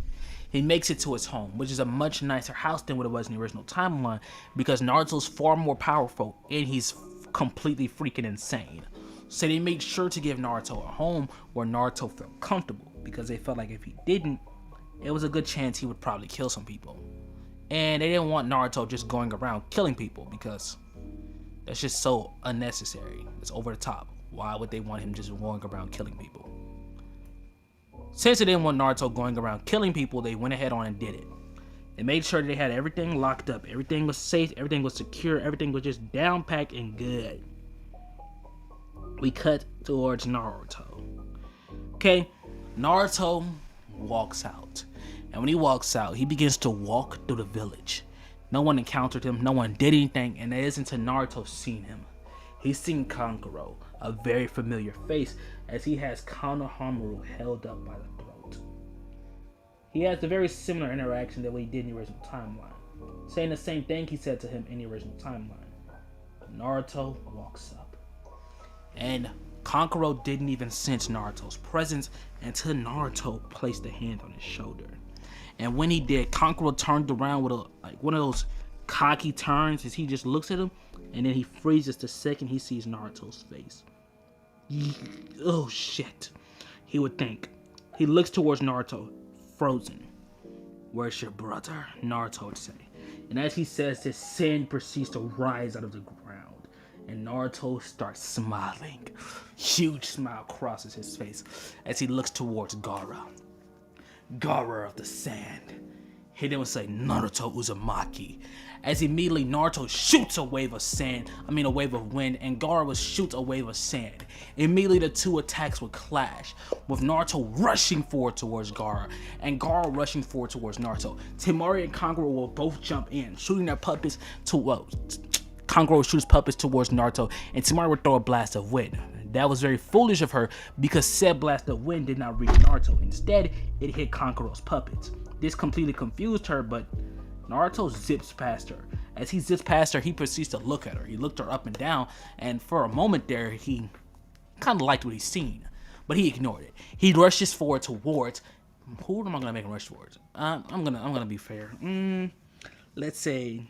He makes it to his home, which is a much nicer house than what it was in the original timeline, because Naruto's far more powerful and he's completely freaking insane. So they made sure to give Naruto a home where Naruto felt comfortable, because they felt like if he didn't, it was a good chance he would probably kill some people. And they didn't want Naruto just going around killing people, because that's just so unnecessary. It's over the top. Why would they want him just going around killing people? Since they didn't want Naruto going around killing people, they went ahead on and did it. They made sure they had everything locked up, everything was safe, everything was secure, everything was just down packed and good. We cut towards Naruto. Okay, Naruto walks out. And when he walks out, he begins to walk through the village. No one encountered him, no one did anything, and it isn't until Naruto seen him. He's seen Kankuro, a very familiar face, as he has Konoha held up by the throat. He has a very similar interaction that what he did in the original timeline, saying the same thing he said to him in the original timeline. Naruto walks up, and Kankuro didn't even sense Naruto's presence until Naruto placed a hand on his shoulder. And when he did, Kankuro turned around with one of those cocky turns as he just looks at him, and then he freezes the second he sees Naruto's face. Oh shit, he would think. He looks towards Naruto, frozen. Where's your brother? Naruto would say. And as he says this, sand proceeds to rise out of the ground, and Naruto starts smiling. Huge smile crosses his face as he looks towards Gaara. Gaara of the sand. He then would say, Naruto Uzumaki. As immediately Naruto shoots a wave of a wave of wind, and Gaara would shoot a wave of sand. Immediately the two attacks would clash, with Naruto rushing forward towards Gaara, and Gaara rushing forward towards Naruto. Temari and Kankuro will both jump in, shooting their puppets to Kankuro would shoot his puppets towards Naruto, and Temari would throw a blast of wind. That was very foolish of her, because said blast of wind did not reach Naruto. Instead, it hit Kankuro's puppets. This completely confused her, but Naruto zips past her. As he zips past her, he proceeds to look at her. He looked her up and down, and for a moment there, he kind of liked what he's seen, but he ignored it. He rushes forward towards. Who am I gonna make him rush towards? I'm gonna be fair. Let's say.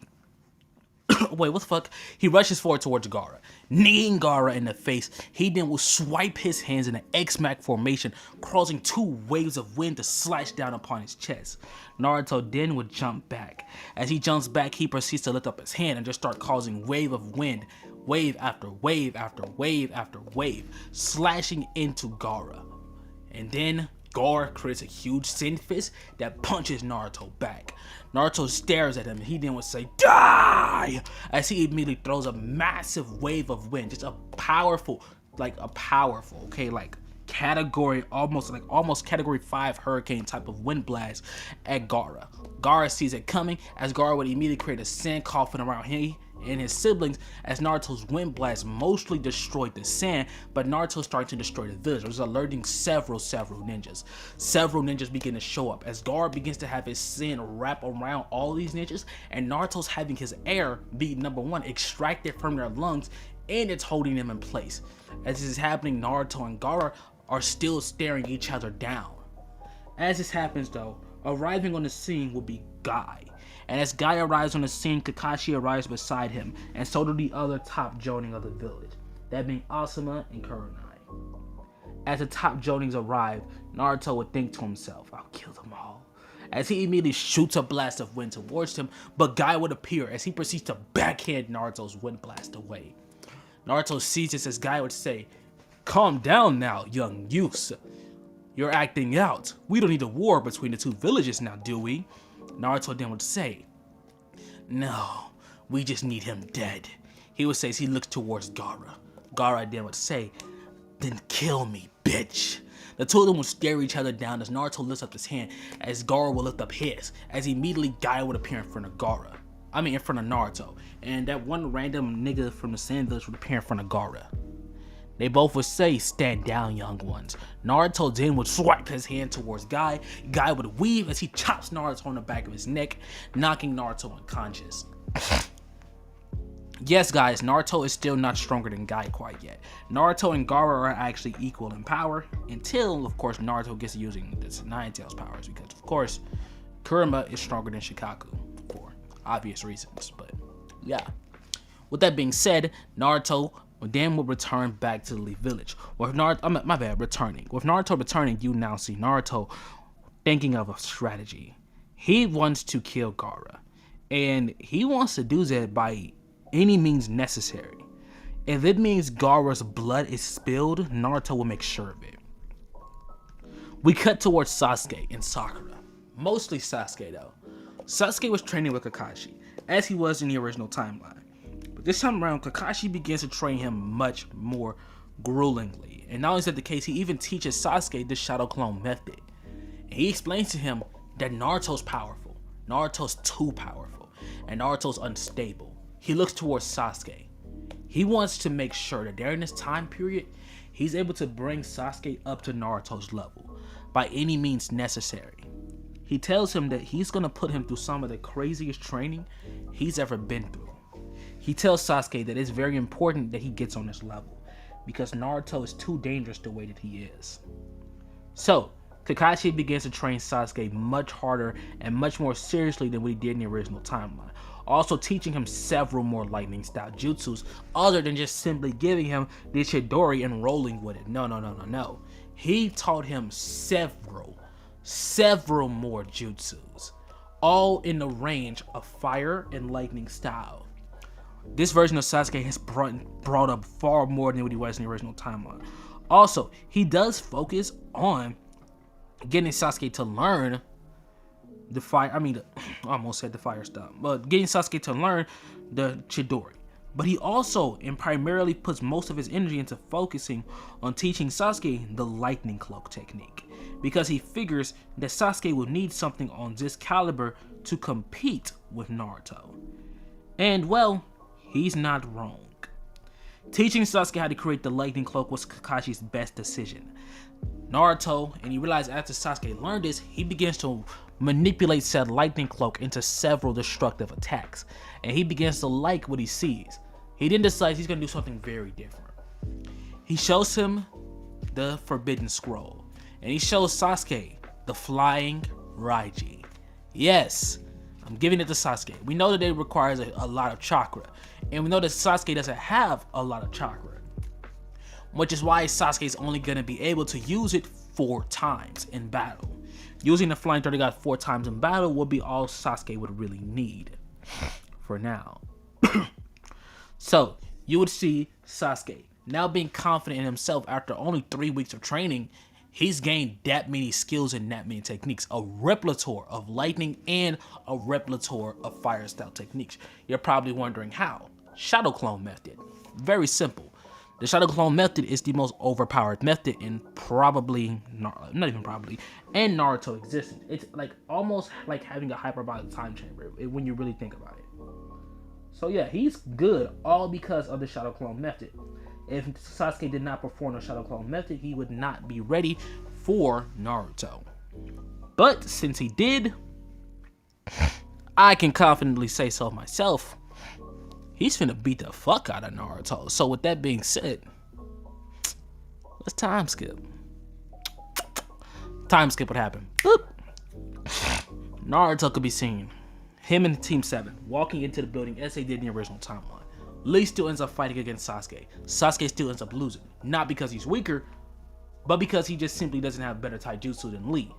Wait, what the fuck? He rushes forward towards Gaara, kneeing Gaara in the face. He then will swipe his hands in an X-Mac formation, causing two waves of wind to slash down upon his chest. Naruto then would jump back. As he jumps back, he proceeds to lift up his hand and just start causing wave of wind, wave after wave after wave after wave, slashing into Gaara. And then Gaara creates a huge sin fist that punches Naruto back. Naruto stares at him, and he then would say, die! As he immediately throws a massive wave of wind, just a powerful, category, almost category 5 hurricane type of wind blast at Gaara. Gaara sees it coming, as Gaara would immediately create a sand coffin around him and his siblings, as Naruto's wind blast mostly destroyed the sand, but Naruto started to destroy the village, which is alerting several ninjas. Several ninjas begin to show up as Gaara begins to have his sand wrap around all these ninjas, and Naruto's having his air be, number one, extracted from their lungs and it's holding them in place. As this is happening, Naruto and Gaara are still staring each other down. As this happens though, arriving on the scene will be Guy. And as Guy arrives on the scene, Kakashi arrives beside him, and so do the other top jonin of the village, that being Asuma and Kurenai. As the top jonins arrive, Naruto would think to himself, I'll kill them all. As he immediately shoots a blast of wind towards him, but Guy would appear as he proceeds to backhand Naruto's wind blast away. Naruto sees this as Guy would say, calm down now, young youths. You're acting out. We don't need a war between the two villages now, do we? Naruto then would say, no, we just need him dead. He would say as he looks towards Gaara. Gaara then would say, then kill me, bitch. The two of them would stare each other down as Naruto lifts up his hand, as Gaara will lift up his, as immediately Guy would appear in front of in front of Naruto, and that one random nigga from the Sand Village would appear in front of Gaara. They both would say, stand down, young ones. Naruto then would swipe his hand towards Guy. Guy would weave as he chops Naruto on the back of his neck, knocking Naruto unconscious. Yes, guys, Naruto is still not stronger than Guy quite yet. Naruto and Gaara are actually equal in power until, of course, Naruto gets using this Nine Tails powers, because, of course, Kurama is stronger than Shikaku for obvious reasons. But yeah, with that being said, Naruto then will return back to the Leaf Village. With Naruto, returning. With Naruto returning, you now see Naruto thinking of a strategy. He wants to kill Gaara, and he wants to do that by any means necessary. If it means Gaara's blood is spilled, Naruto will make sure of it. We cut towards Sasuke and Sakura. Mostly Sasuke though. Sasuke was training with Kakashi, as he was in the original timeline. But this time around, Kakashi begins to train him much more gruelingly. And not only is that the case, he even teaches Sasuke the Shadow Clone method. And he explains to him that Naruto's powerful, Naruto's too powerful, and Naruto's unstable. He looks towards Sasuke. He wants to make sure that during this time period, he's able to bring Sasuke up to Naruto's level by any means necessary. He tells him that he's going to put him through some of the craziest training he's ever been through. He tells Sasuke that it's very important that he gets on this level because Naruto is too dangerous the way that he is. So, Kakashi begins to train Sasuke much harder and much more seriously than what he did in the original timeline. Also teaching him several more lightning style jutsus other than just simply giving him the Chidori and rolling with it. No. He taught him several more jutsus, all in the range of fire and lightning style. This version of Sasuke has brought up far more than what he was in the original timeline. Also, he does focus on getting Sasuke to learn the fire, I almost said the fire stuff, but getting Sasuke to learn the Chidori. But he also and primarily puts most of his energy into focusing on teaching Sasuke the lightning cloak technique, because he figures that Sasuke will need something on this caliber to compete with Naruto. And well, he's not wrong. Teaching Sasuke how to create the lightning cloak was Kakashi's best decision. Naruto, and he realized after Sasuke learned this, he begins to manipulate said lightning cloak into several destructive attacks, and he begins to like what he sees. He then decides he's going to do something very different. He shows him the Forbidden Scroll, and he shows Sasuke the Flying Raiji. Yes, I'm giving it to Sasuke. We know that it requires a lot of chakra, and we know that Sasuke doesn't have a lot of chakra, which is why Sasuke is only going to be able to use it 4 times in battle. Using the Flying Third God 4 times in battle will be all Sasuke would really need for now. So, you would see Sasuke now being confident in himself after only 3 weeks of training. He's gained that many skills and that many techniques, a repertoire of lightning and a repertoire of fire style techniques. You're probably wondering how. Shadow Clone method. Very simple. The Shadow Clone method is the most overpowered method in in Naruto existence. It's like almost like having a hyperbolic time chamber when you really think about it. So yeah, he's good all because of the Shadow Clone method. If Sasuke did not perform the Shadow Clone method, he would not be ready for Naruto. But since he did, I can confidently say so myself, he's finna beat the fuck out of Naruto. So with that being said, let's time skip. Time skip what happened. Boop. Naruto could be seen, him and Team 7, walking into the building as they did in the original timeline. Lee still ends up fighting against Sasuke. Sasuke still ends up losing. Not because he's weaker, but because he just simply doesn't have better taijutsu than Lee.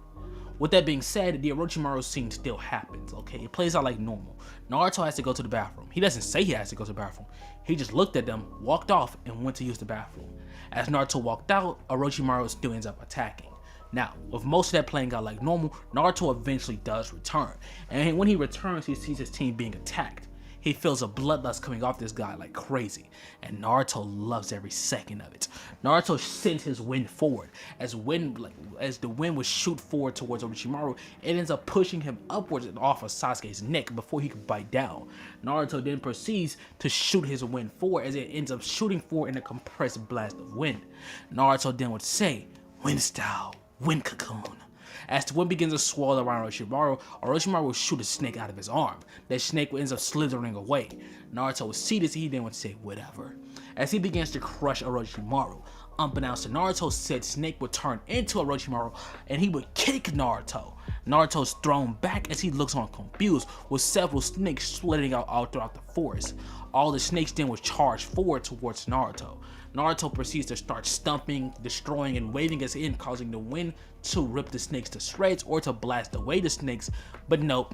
With that being said, the Orochimaru scene still happens, okay? It plays out like normal. Naruto has to go to the bathroom. He doesn't say he has to go to the bathroom. He just looked at them, walked off, and went to use the bathroom. As Naruto walked out, Orochimaru still ends up attacking. Now, with most of that playing out like normal, Naruto eventually does return. And when he returns, he sees his team being attacked. He feels a bloodlust coming off this guy like crazy, and Naruto loves every second of it. Naruto sent his wind forward. As the wind would shoot forward towards Orochimaru, it ends up pushing him upwards and off of Sasuke's neck before he could bite down. Naruto then proceeds to shoot his wind forward as it ends up shooting forward in a compressed blast of wind. Naruto then would say, "Wind style, wind cocoon." As the wind begins to swirl around Orochimaru, Orochimaru will shoot a snake out of his arm. That snake ends up slithering away. Naruto would see this and he then would say, "Whatever." As he begins to crush Orochimaru, unbeknownst to Naruto, said snake would turn into Orochimaru and he would kick Naruto. Naruto's thrown back as he looks on confused, with several snakes splitting out all throughout the forest. All the snakes then would charge forward towards Naruto. Naruto proceeds to start stumping, destroying, and waving us in, causing the wind to rip the snakes to shreds or to blast away the snakes, but nope.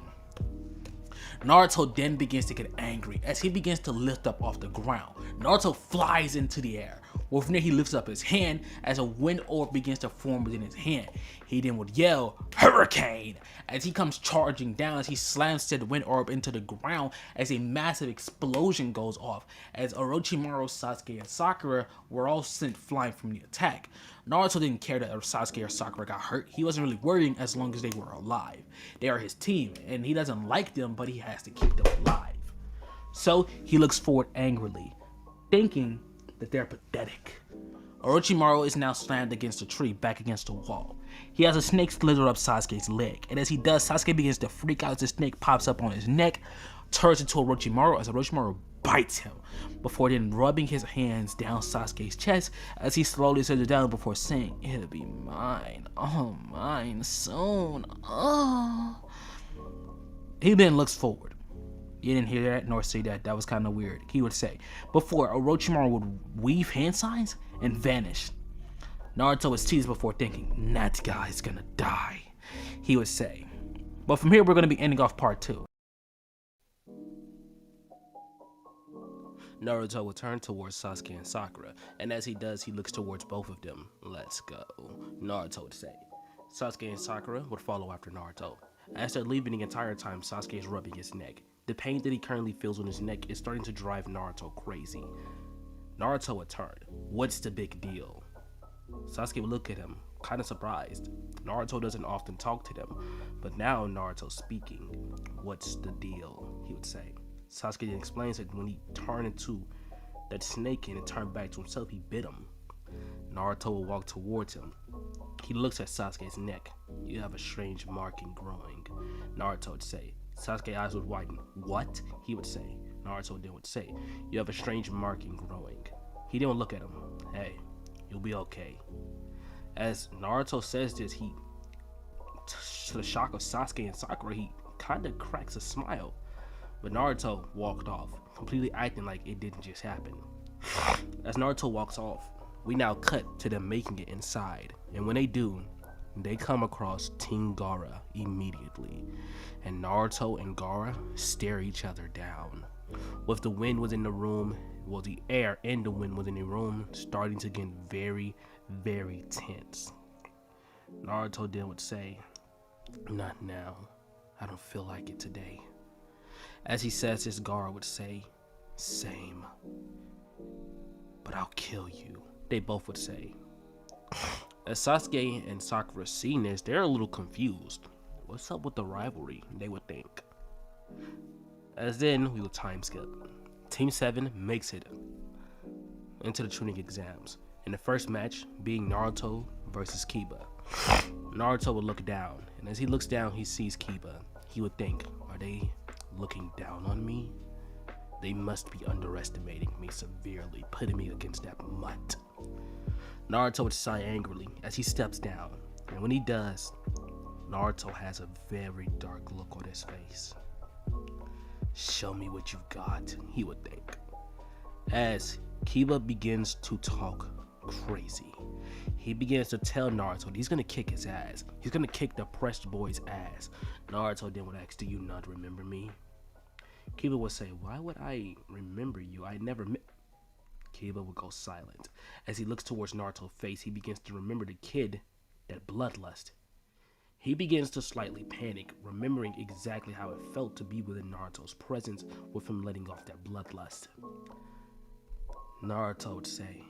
Naruto then begins to get angry as he begins to lift up off the ground. Naruto flies into the air. From there, he lifts up his hand as a wind orb begins to form within his hand. He then would yell, "Hurricane!" as he comes charging down as he slams said wind orb into the ground as a massive explosion goes off as Orochimaru, Sasuke, and Sakura were all sent flying from the attack. Naruto didn't care that Sasuke or Sakura got hurt. He wasn't really worrying as long as they were alive. They are his team and he doesn't like them, but he has to keep them alive. So he looks forward angrily, thinking that they're pathetic. Orochimaru is now slammed against a tree, back against the wall. He has a snake slither up Sasuke's leg, and as he does, Sasuke begins to freak out as the snake pops up on his neck, turns into Orochimaru as Orochimaru bites him, before then rubbing his hands down Sasuke's chest as he slowly sets it down before saying, "It'll be mine, oh mine soon, oh." He then looks forward. You didn't hear that nor see that. That was kind of weird. He would say, before Orochimaru would weave hand signs and vanish. Naruto was teased before thinking, "That guy's gonna die," he would say. But from here, we're gonna be ending off part 2. Naruto will turn towards Sasuke and Sakura, and as he does, he looks towards both of them. "Let's go," Naruto would say. Sasuke and Sakura would follow after Naruto. As they're leaving, the entire time, Sasuke is rubbing his neck. The pain that he currently feels on his neck is starting to drive Naruto crazy. Naruto would turn. "What's the big deal?" Sasuke would look at him, kind of surprised. Naruto doesn't often talk to them, but now Naruto's speaking. "What's the deal?" he would say. Sasuke then explains that when he turned into that snake and it turned back to himself, he bit him. Naruto will walk towards him. He looks at Sasuke's neck. "You have a strange marking growing," Naruto would say. Sasuke's eyes would widen. "What?" he would say. Naruto then would say, "You have a strange marking growing." He then would look at him. "Hey, you'll be okay." As Naruto says this, to the shock of Sasuke and Sakura, he kind of cracks a smile. But Naruto walked off, completely acting like it didn't just happen. As Naruto walks off, we now cut to them making it inside. And when they do, they come across Team Gaara immediately. And Naruto and Gaara stare each other down. With the wind was in the room, well, the air and the wind was in the room, starting to get very, very tense. Naruto then would say, "Not now. I don't feel like it today." As he says this, Gaara would say, "Same. But I'll kill you," they both would say. As Sasuke and Sakura see this, they're a little confused. What's up with the rivalry, they would think. As then, we will time skip. Team 7 makes it into the Chunin exams, in the first match being Naruto versus Kiba. Naruto would look down, and as he looks down, he sees Kiba. He would think, are they looking down on me? They must be underestimating me severely, putting me against that mutt. Naruto would sigh angrily as he steps down, and when he does, Naruto has a very dark look on his face. Show me what you've got, he would think. As Kiba begins to talk crazy, he begins to tell Naruto that he's gonna kick his ass. He's gonna kick the oppressed boy's ass. Naruto then would ask, do you not remember me? Kiba would say, why would I remember you? I never met. Kiba would go silent. As he looks towards Naruto's face, he begins to remember the kid, that bloodlust. He begins to slightly panic, remembering exactly how it felt to be within Naruto's presence with him letting off that bloodlust. Naruto would say,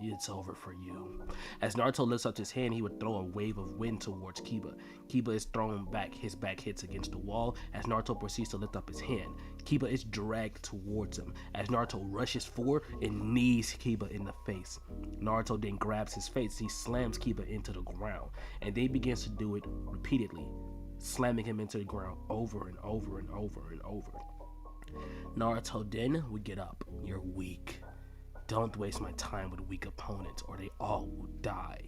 it's over for you. As Naruto lifts up his hand, he would throw a wave of wind towards Kiba. Kiba is thrown back, his back hits against the wall. As Naruto proceeds to lift up his hand, Kiba is dragged towards him. As Naruto rushes forward and knees Kiba in the face. Naruto then grabs his face, he slams Kiba into the ground, and they begins to do it repeatedly, slamming him into the ground over and over and over and over. Naruto then would get up. You're weak. Don't waste my time with weak opponents or they all will die.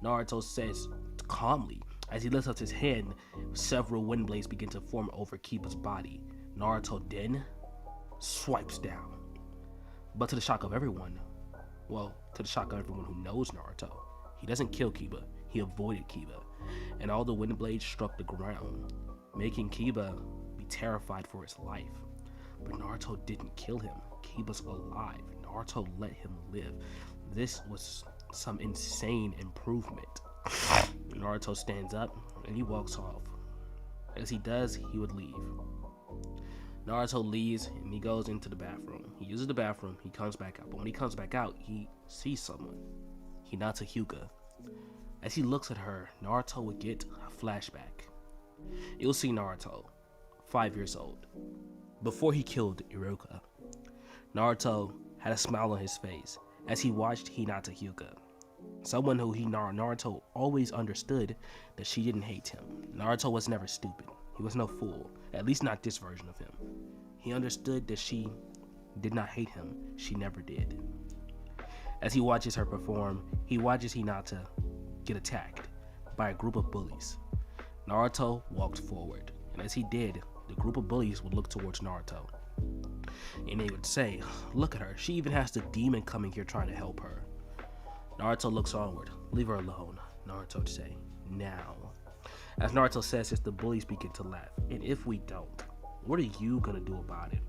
Naruto says calmly. As he lifts up his hand, several wind blades begin to form over Kiba's body. Naruto then swipes down. But to the shock of everyone, to the shock of everyone who knows Naruto, he doesn't kill Kiba, he avoided Kiba. And all the wind blades struck the ground, making Kiba be terrified for his life. But Naruto didn't kill him. Kiba's alive. Naruto let him live. This was some insane improvement. Naruto stands up and he walks off. As he does, he would leave. Naruto leaves and he goes into the bathroom. He uses the bathroom, he comes back out. But when he comes back out, he sees someone. Hinata Hyuga. As he looks at her, Naruto would get a flashback. You'll see Naruto, 5 years old. Before he killed Iruka, Naruto had a smile on his face as he watched Hinata Hyuga, someone who Naruto always understood that she didn't hate him. Naruto was never stupid. He was no fool, at least not this version of him. He understood that she did not hate him. She never did. As he watches her perform, he watches Hinata get attacked by a group of bullies. Naruto walked forward, and as he did, the group of bullies would look towards Naruto. And they would say, look at her, she even has the demon coming here trying to help her. Naruto looks onward. Leave her alone, Naruto would say. Now. As Naruto says this, the bullies begin to laugh. And if we don't, what are you gonna do about it,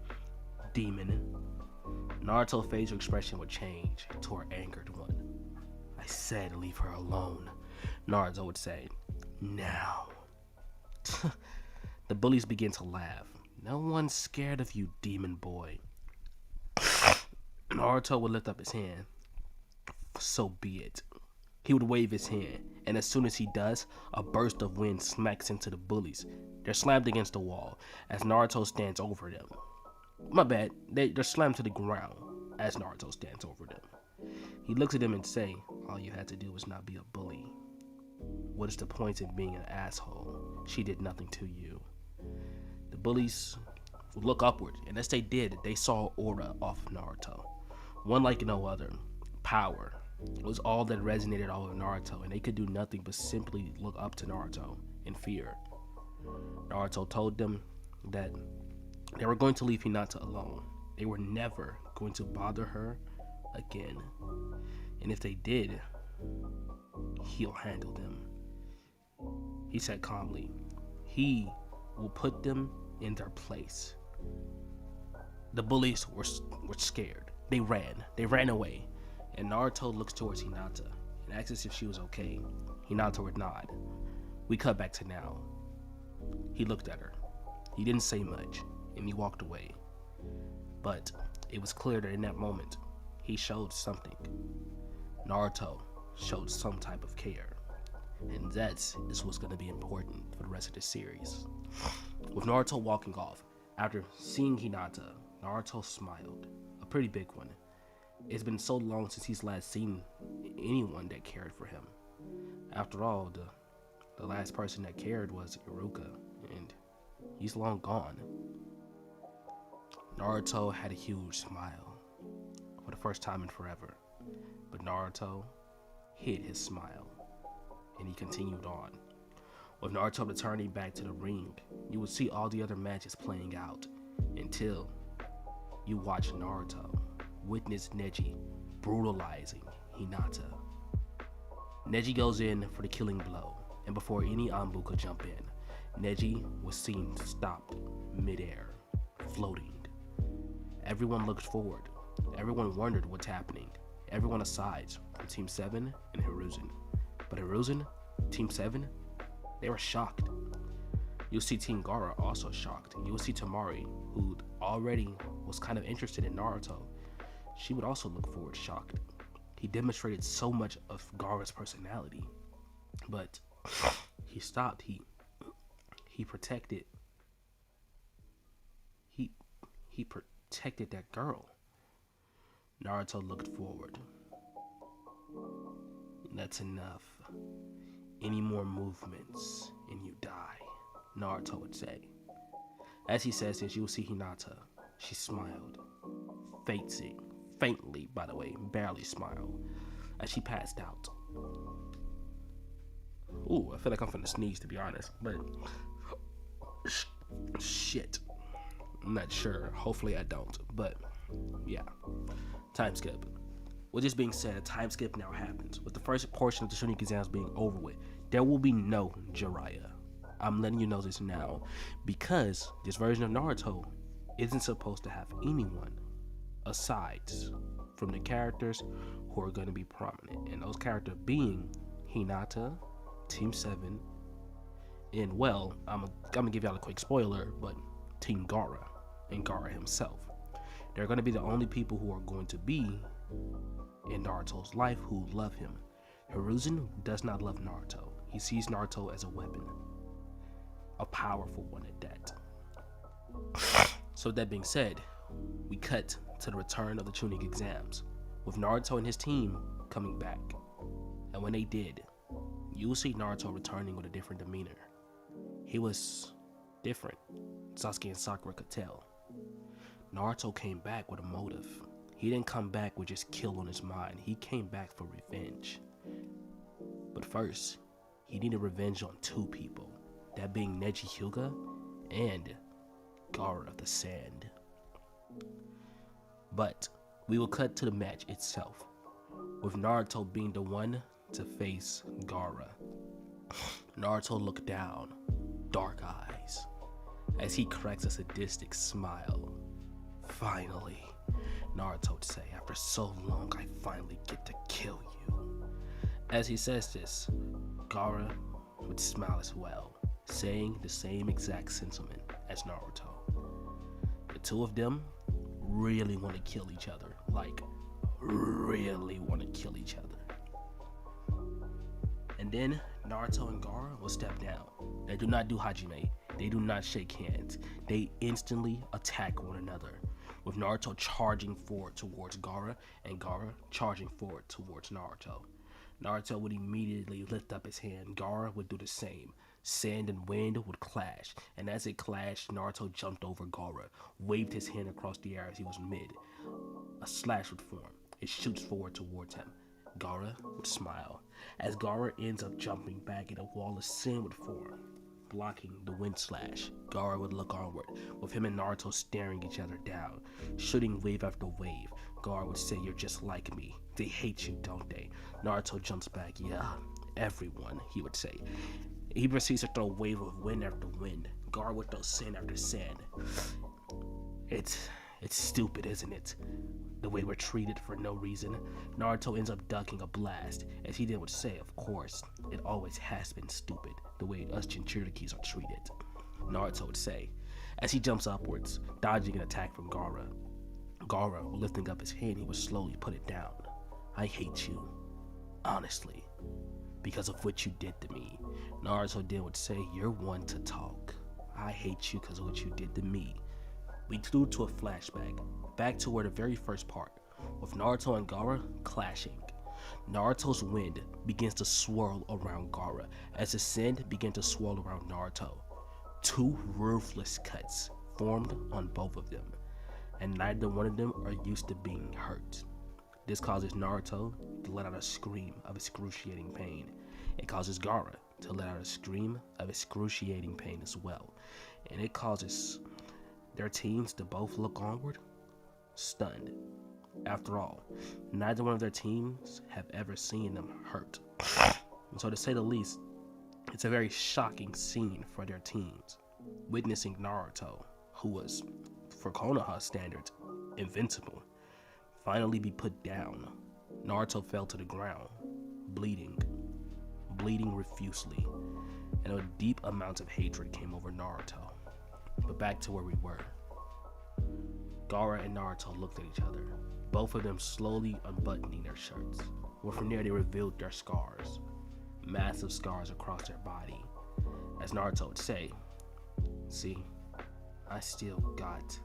demon? Naruto's facial expression would change to an angered one. I said leave her alone, Naruto would say. Now. The bullies begin to laugh. No one's scared of you, demon boy. Naruto would lift up his hand. So be it. He would wave his hand, and as soon as he does, a burst of wind smacks into the bullies. They're slammed against the wall as Naruto stands over them. My bad, they're slammed to the ground as Naruto stands over them. He looks at them and say, all you had to do was not be a bully. What is the point in being an asshole? She did nothing to you. The bullies would look upward, and as they did, they saw aura off of Naruto. One like no other. Power was all that resonated off of Naruto, and they could do nothing but simply look up to Naruto in fear. Naruto told them that they were going to leave Hinata alone. They were never going to bother her again. And if they did, he'll handle them. He said calmly, he will put them in their place. The bullies were scared. They ran away. And Naruto looks towards Hinata and asks if she was okay. Hinata would nod. We cut back to now. He looked at her. He didn't say much, and he walked away. But it was clear that in that moment, he showed something. Naruto showed some type of care. And that is what's going to be important for the rest of the series. With Naruto walking off, after seeing Hinata, Naruto smiled. A pretty big one. It's been so long since he's last seen anyone that cared for him. After all, the last person that cared was Iruka, and he's long gone. Naruto had a huge smile for the first time in forever, but Naruto hid his smile and he continued on. With Naruto returning back to the ring, you would see all the other matches playing out until you watch Naruto witness Neji brutalizing Hinata. Neji goes in for the killing blow, and before any Anbu could jump in, Neji was seen stopped midair, floating. Everyone looked forward. Everyone wondered what's happening. Everyone aside from Team 7 and Hiruzen. But Hiruzen, Team 7, they were shocked. You'll see Team Gaara also shocked. You'll see Tamari, who already was kind of interested in Naruto. She would also look forward shocked. He demonstrated so much of Gaara's personality. But he stopped. He protected. He protected that girl. Naruto looked forward. That's enough. Any more movements and you die, Naruto would say. As he says this, you will see Hinata. She smiled. Faintly, by the way, barely smiled, as she passed out. Ooh, I feel like I'm finna sneeze, to be honest, but shit. I'm not sure. Hopefully I don't, but yeah. Time skip. With this being said, a time skip now happens. With the first portion of the Chunin exams being over with, there will be no Jiraiya. I'm letting you know this now, because this version of Naruto isn't supposed to have anyone aside from the characters who are going to be prominent, and those characters being Hinata, Team 7, and well, I'm gonna give y'all a quick spoiler, but Team Gaara and Gaara himself. They're going to be the only people who are going to be in Naruto's life who love him. Hiruzen does not love Naruto. He sees Naruto as a weapon, a powerful one at that. So with that being said, we cut to the return of the Chunin exams, with Naruto and his team coming back. And when they did, you will see Naruto returning with a different demeanor. He was different. Sasuke and Sakura could tell. Naruto came back with a motive. He didn't come back with just kill on his mind. He came back for revenge. But first, he needed revenge on two people. That being Neji Hyuga and Gaara of the Sand. But we will cut to the match itself, with Naruto being the one to face Gaara. Naruto looked down, dark eyes, as he cracks a sadistic smile. Finally, Naruto would say, after so long, I finally get to kill you. As he says this, Gaara would smile as well, saying the same exact sentiment as Naruto. The two of them really want to kill each other, like really want to kill each other. And then Naruto and Gaara will step down. They do not do Hajime. They do not shake hands. They instantly attack one another, with Naruto charging forward towards Gaara and Gaara charging forward towards Naruto. Naruto would immediately lift up his hand. Gaara would do the same. Sand and wind would clash, and as it clashed, Naruto jumped over Gaara, waved his hand across the air as he was mid. A slash would form. It shoots forward towards him. Gaara would smile. As Gaara ends up jumping back, and a wall of sand would form, blocking the wind slash. Gaara would look onward, with him and Naruto staring each other down, shooting wave after wave. Gaara would say, "You're just like me. They hate you, don't they?" Naruto jumps back, "Yeah, everyone," he would say. He proceeds to throw wave of wind after wind. Gaara would throw sand after sand. It's stupid, isn't it? The way we're treated for no reason. Naruto ends up ducking a blast, as he then would say, of course, it always has been stupid, the way us Jinchurikis are treated. Naruto would say, as he jumps upwards, dodging an attack from Gaara. Gaara, lifting up his hand, he would slowly put it down. "I hate you, honestly, because of what you did to me." Naruto then would say, "You're one to talk. I hate you because of what you did to me." We flew to a flashback, back to where the very first part, with Naruto and Gaara clashing. Naruto's wind begins to swirl around Gaara, as the sand began to swirl around Naruto. Two ruthless cuts formed on both of them. and neither one of them are used to being hurt. This causes Naruto to let out a scream of excruciating pain. It causes Gaara to let out a scream of excruciating pain as well. And it causes their teams to both look onward, stunned. After all, neither one of their teams have ever seen them hurt. And so to say the least, it's a very shocking scene for their teams. Witnessing Naruto, who was, for Konoha standards, invincible, finally be put down. Naruto fell to the ground, bleeding profusely, and a deep amount of hatred came over Naruto. But back to where we were. Gaara and Naruto looked at each other, both of them slowly unbuttoning their shirts. Well, from there they revealed their scars, massive scars across their body. As Naruto would say, "See, I still got it.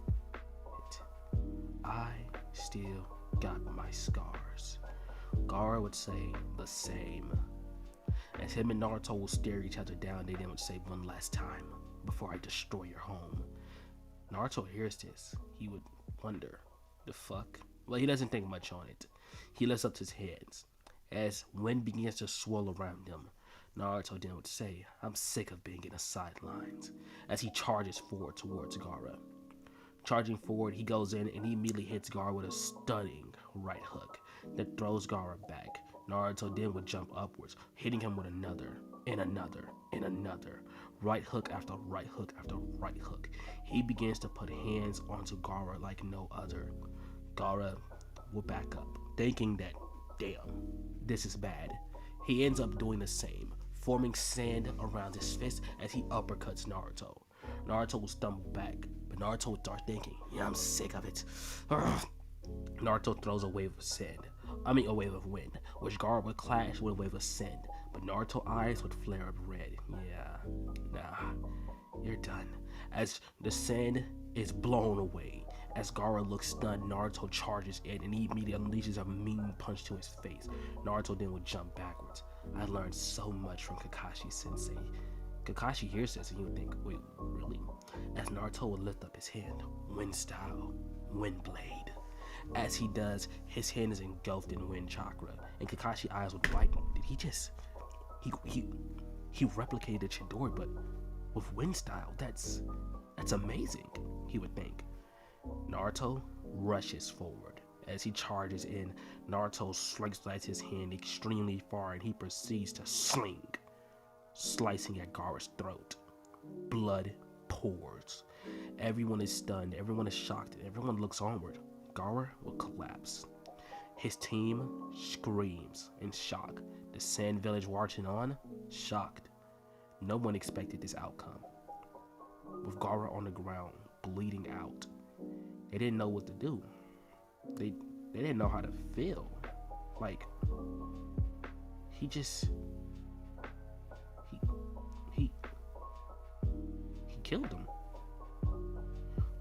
I still got my scars." Gaara would say the same. As him and Naruto will stare each other down, they then would say, "One last time before I destroy your home." Naruto hears this. He would wonder, the fuck? Well, he doesn't think much on it. He lifts up his hands. As wind begins to swirl around him, Naruto then would say, "I'm sick of being in the sidelines," as he charges forward towards Gaara. Charging forward, he goes in and he immediately hits Gaara with a stunning right hook that throws Gaara back. Naruto then would jump upwards, hitting him with another, and another, and another. Right hook after right hook after right hook. He begins to put hands onto Gaara like no other. Gaara will back up, thinking that, damn, this is bad. He ends up doing the same, forming sand around his fist as he uppercuts Naruto. Naruto will stumble back, but Naruto will start thinking, "Yeah, I'm sick of it." Naruto throws a wave of wind, which Gaara would clash with a wave of sand, but Naruto's eyes would flare up red. "Yeah, nah, you're done." As the sand is blown away, as Gaara looks stunned, Naruto charges in and he immediately unleashes a mean punch to his face. Naruto then would jump backwards. "I learned so much from Kakashi Sensei." Kakashi hears this and he would think, "Wait, really?" As Naruto would lift up his hand, wind style, wind blade. As he does, his hand is engulfed in wind chakra, and Kakashi's eyes would brighten. Did he just... He replicated Chidori, but with wind style? That's amazing, he would think. Naruto rushes forward. As he charges in, Naruto slices his hand extremely far and he proceeds to sling, slicing at Gaara's throat. Blood pours. Everyone is stunned, everyone is shocked, and everyone looks onward. Gaara will collapse. His team screams in shock. The Sand Village marching on, shocked. No one expected this outcome. With Gaara on the ground, bleeding out, they didn't know what to do. They didn't know how to feel. Like, he killed him.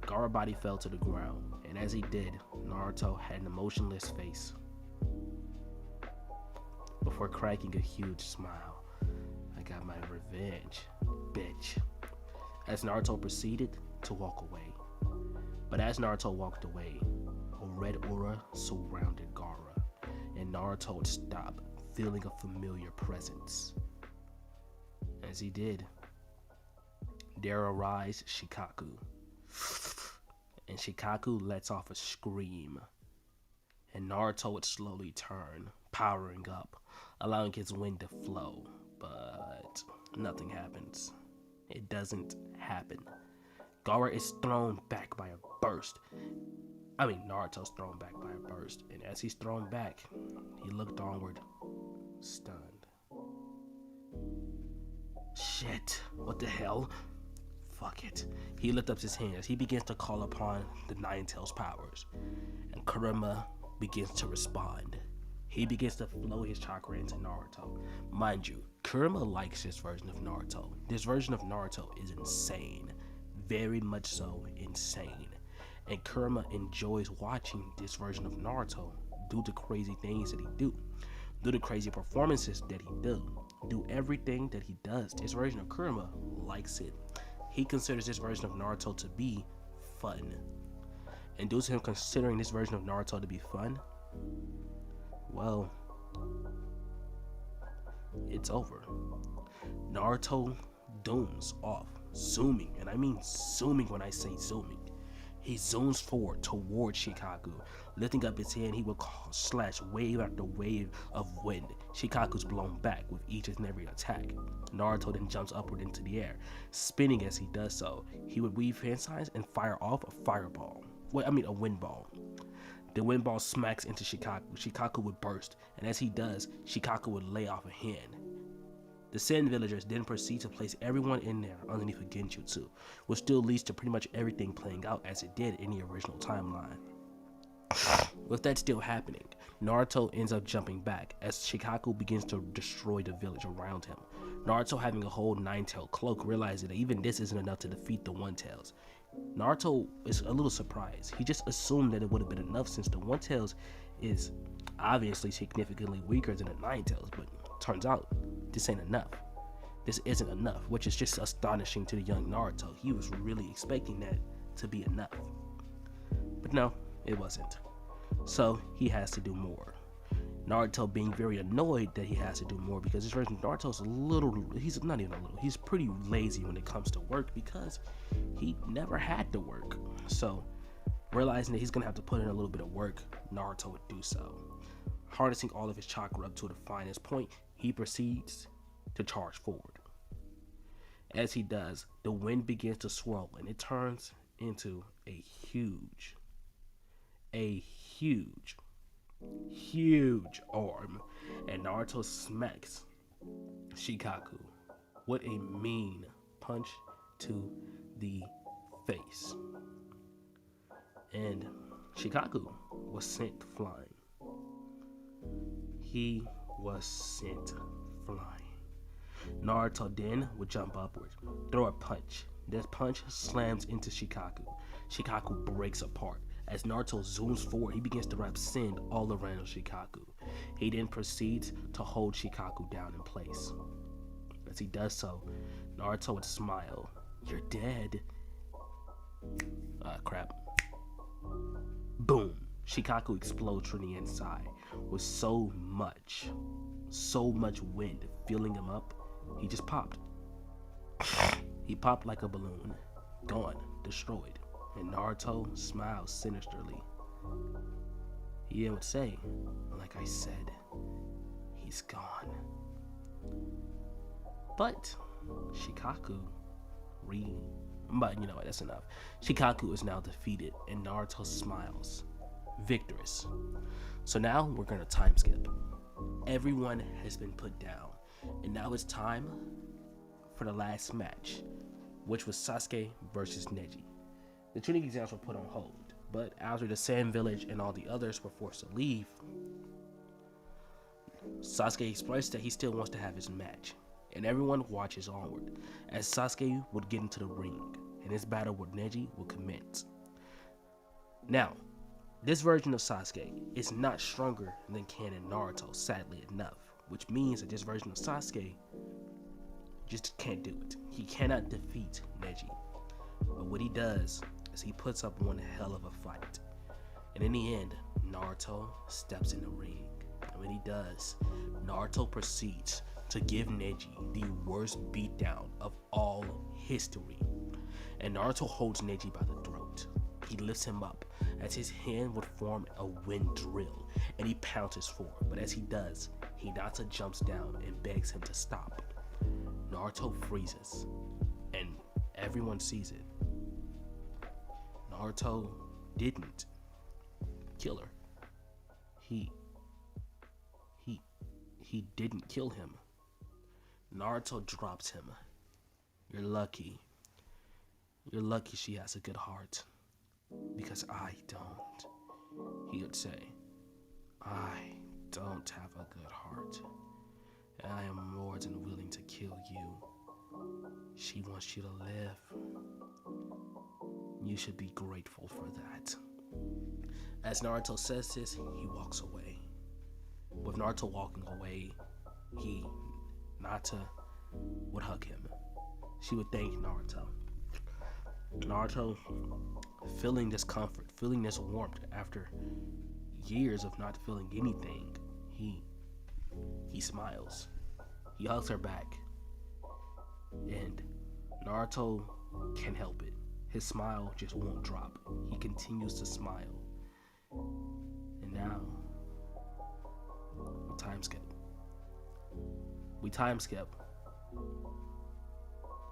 Gaara's body fell to the ground, and as he did, Naruto had an emotionless face before cracking a huge smile. "I got my revenge, bitch." As Naruto proceeded to walk away. But as Naruto walked away, a red aura surrounded Gaara, and Naruto would stop, feeling a familiar presence. As he did, there arrives Shikaku. And Shikaku lets off a scream, and Naruto would slowly turn, powering up, allowing his wind to flow, but nothing happens. It doesn't happen. Gaara is thrown back by a burst. Naruto's thrown back by a burst, and as he's thrown back, he looked onward, stunned. Shit, what the hell? Fuck it. He lifts up his hands. He begins to call upon the Nine Tails powers, and Kurama begins to respond. He begins to flow his chakra into Naruto. Mind you, Kurama likes this version of Naruto. This version of Naruto is insane. Very much so insane. And Kurama enjoys watching this version of Naruto do the crazy things that he do the crazy performances that he do everything that he does. This version of Kurama likes it. He considers this version of Naruto to be fun. and due to him considering this version of Naruto to be fun, well, it's over. Naruto zooms off, zooming, and I mean zooming when I say zooming. He zooms forward towards Shikaku. Lifting up his hand, he will slash wave after wave of wind. Shikaku's blown back with each and every attack. Naruto then jumps upward into the air. Spinning as he does so, he would weave hand signs and fire off a fireball. A wind ball. The wind ball smacks into Shikaku. Shikaku would burst, and as he does, Shikaku would lay off a hand. The Sand villagers then proceed to place everyone in there underneath a genjutsu, which still leads to pretty much everything playing out as it did in the original timeline. With that still happening, Naruto ends up jumping back as Shikaku begins to destroy the village around him. Naruto, having a whole nine-tailed cloak, realizes that even this isn't enough to defeat the one-tails. Naruto is a little surprised. He just assumed that it would have been enough since the one-tails is obviously significantly weaker than the nine-tails, but turns out this ain't enough. This isn't enough, which is just astonishing to the young Naruto. He was really expecting that to be enough. But no, it wasn't. So he has to do more. Naruto being very annoyed that he has to do more because his version of Naruto's he's not even a little, he's pretty lazy when it comes to work because he never had to work. So realizing that he's gonna have to put in a little bit of work, Naruto would do so. Harnessing all of his chakra up to the finest point, he proceeds to charge forward. As he does, the wind begins to swirl and it turns into a huge arm, and Naruto smacks Shikaku with a mean punch to the face. And Shikaku was sent flying. He was sent flying. Naruto then would jump upward, throw a punch. This punch slams into Shikaku. Shikaku breaks apart. As Naruto zooms forward, he begins to wrap sand all around Shikaku. He then proceeds to hold Shikaku down in place. As he does so, Naruto would smile. "You're dead." Crap. Boom. Shikaku explodes from the inside with so much wind filling him up, he just popped. He popped like a balloon. Gone. Destroyed. And Naruto smiles sinisterly. He then would say, "Like I said, he's gone." But Shikaku But you know what, that's enough. Shikaku is now defeated and Naruto smiles, victorious. So now we're gonna time skip. Everyone has been put down, and now it's time for the last match, which was Sasuke versus Neji. The Chunin exams were put on hold, but after the Sand Village and all the others were forced to leave, Sasuke expressed that he still wants to have his match, and everyone watches onward as Sasuke would get into the ring, and his battle with Neji would commence. Now, this version of Sasuke is not stronger than canon Naruto, sadly enough, which means that this version of Sasuke just can't do it. He cannot defeat Neji. But what he does is he puts up one hell of a fight. And in the end, Naruto steps in the ring. And when he does, Naruto proceeds to give Neji the worst beatdown of all history. And Naruto holds Neji by the throat. He lifts him up as his hand would form a wind drill, and he pounces forward. But as he does, Hinata jumps down and begs him to stop. Naruto freezes, and everyone sees it. Naruto didn't kill her. He didn't kill him. Naruto drops him. You're lucky. You're lucky she has a good heart. Because I don't. He would say, I don't have a good heart. And I am more than willing to kill you. She wants you to live. You should be grateful for that. As Naruto says this, he walks away. With Naruto walking away, Hinata would hug him. She would thank Naruto. Naruto feeling this comfort, feeling this warmth after years of not feeling anything. He smiles. He hugs her back. And Naruto can't help it. His smile just won't drop. He continues to smile. And now, we time skip. We time skip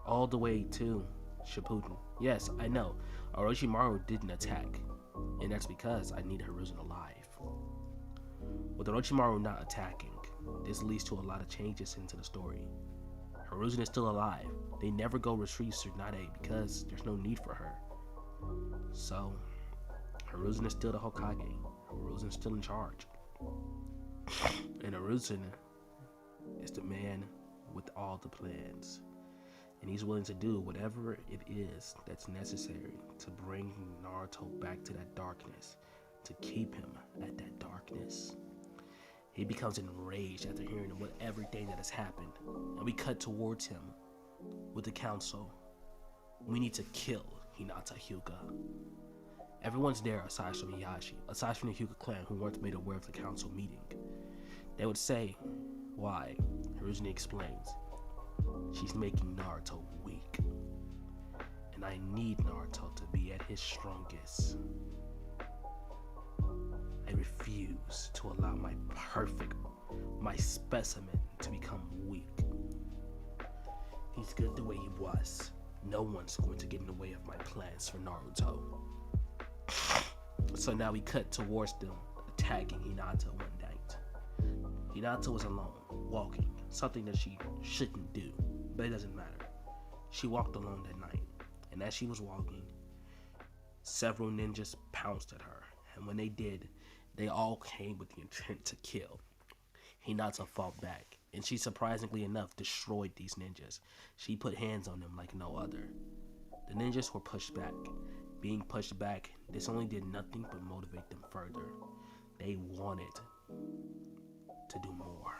all the way to Shippuden. Yes, I know, Orochimaru didn't attack, and that's because I need Hiruzen alive. With Orochimaru not attacking, this leads to a lot of changes into the story. Hiruzen is still alive. They never go retrieve Tsunade because there's no need for her. So, Hiruzen is still the Hokage. Hiruzen is still in charge. And Hiruzen is the man with all the plans. And he's willing to do whatever it is that's necessary to bring Naruto back to that darkness, to keep him at that darkness. He becomes enraged after hearing what everything that has happened, and we cut towards him with the council. We need to kill Hinata Hyuga. Everyone's there aside from Hiyashi, aside from the Hyuga clan who weren't made aware of the council meeting. They would say, why? Hiruzen explains, she's making Naruto weak, and I need Naruto to be at his strongest. I refuse to allow my specimen to become weak. He's good the way he was. No one's going to get in the way of my plans for Naruto. So now we cut towards them attacking Hinata one night. Hinata was alone, walking, something that she shouldn't do, but it doesn't matter. She walked alone that night, and as she was walking, several ninjas pounced at her, and when they did, they all came with the intent to kill. Hinata fought back, and she surprisingly enough destroyed these ninjas. She put hands on them like no other. The ninjas were pushed back. Being pushed back, this only did nothing but motivate them further. They wanted to do more.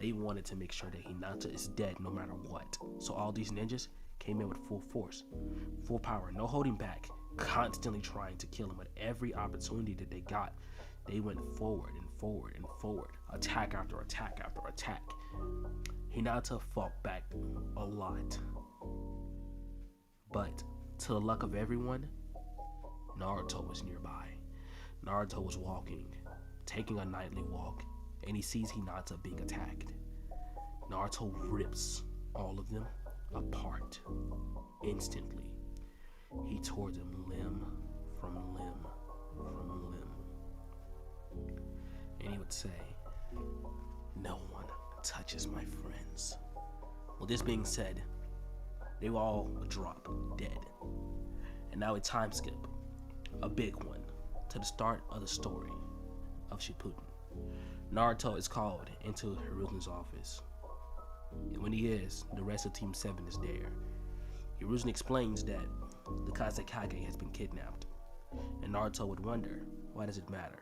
They wanted to make sure that Hinata is dead no matter what. So all these ninjas came in with full force, full power, no holding back, constantly trying to kill him at every opportunity that they got. They went forward and forward and forward, attack after attack after attack. Hinata fought back a lot. But to the luck of everyone, Naruto was nearby. Naruto was walking, taking a nightly walk, and he sees Hinata being attacked. Naruto rips all of them apart instantly. He tore them limb from limb from limb. And he would say, no one touches my friends. Well, this being said, they all would drop dead. And now a time skip, a big one, to the start of the story of Shippuden. Naruto is called into Hiruzen's office. And when he is, the rest of Team 7 is there. Hiruzen explains that the Kazekage has been kidnapped. And Naruto would wonder, why does it matter?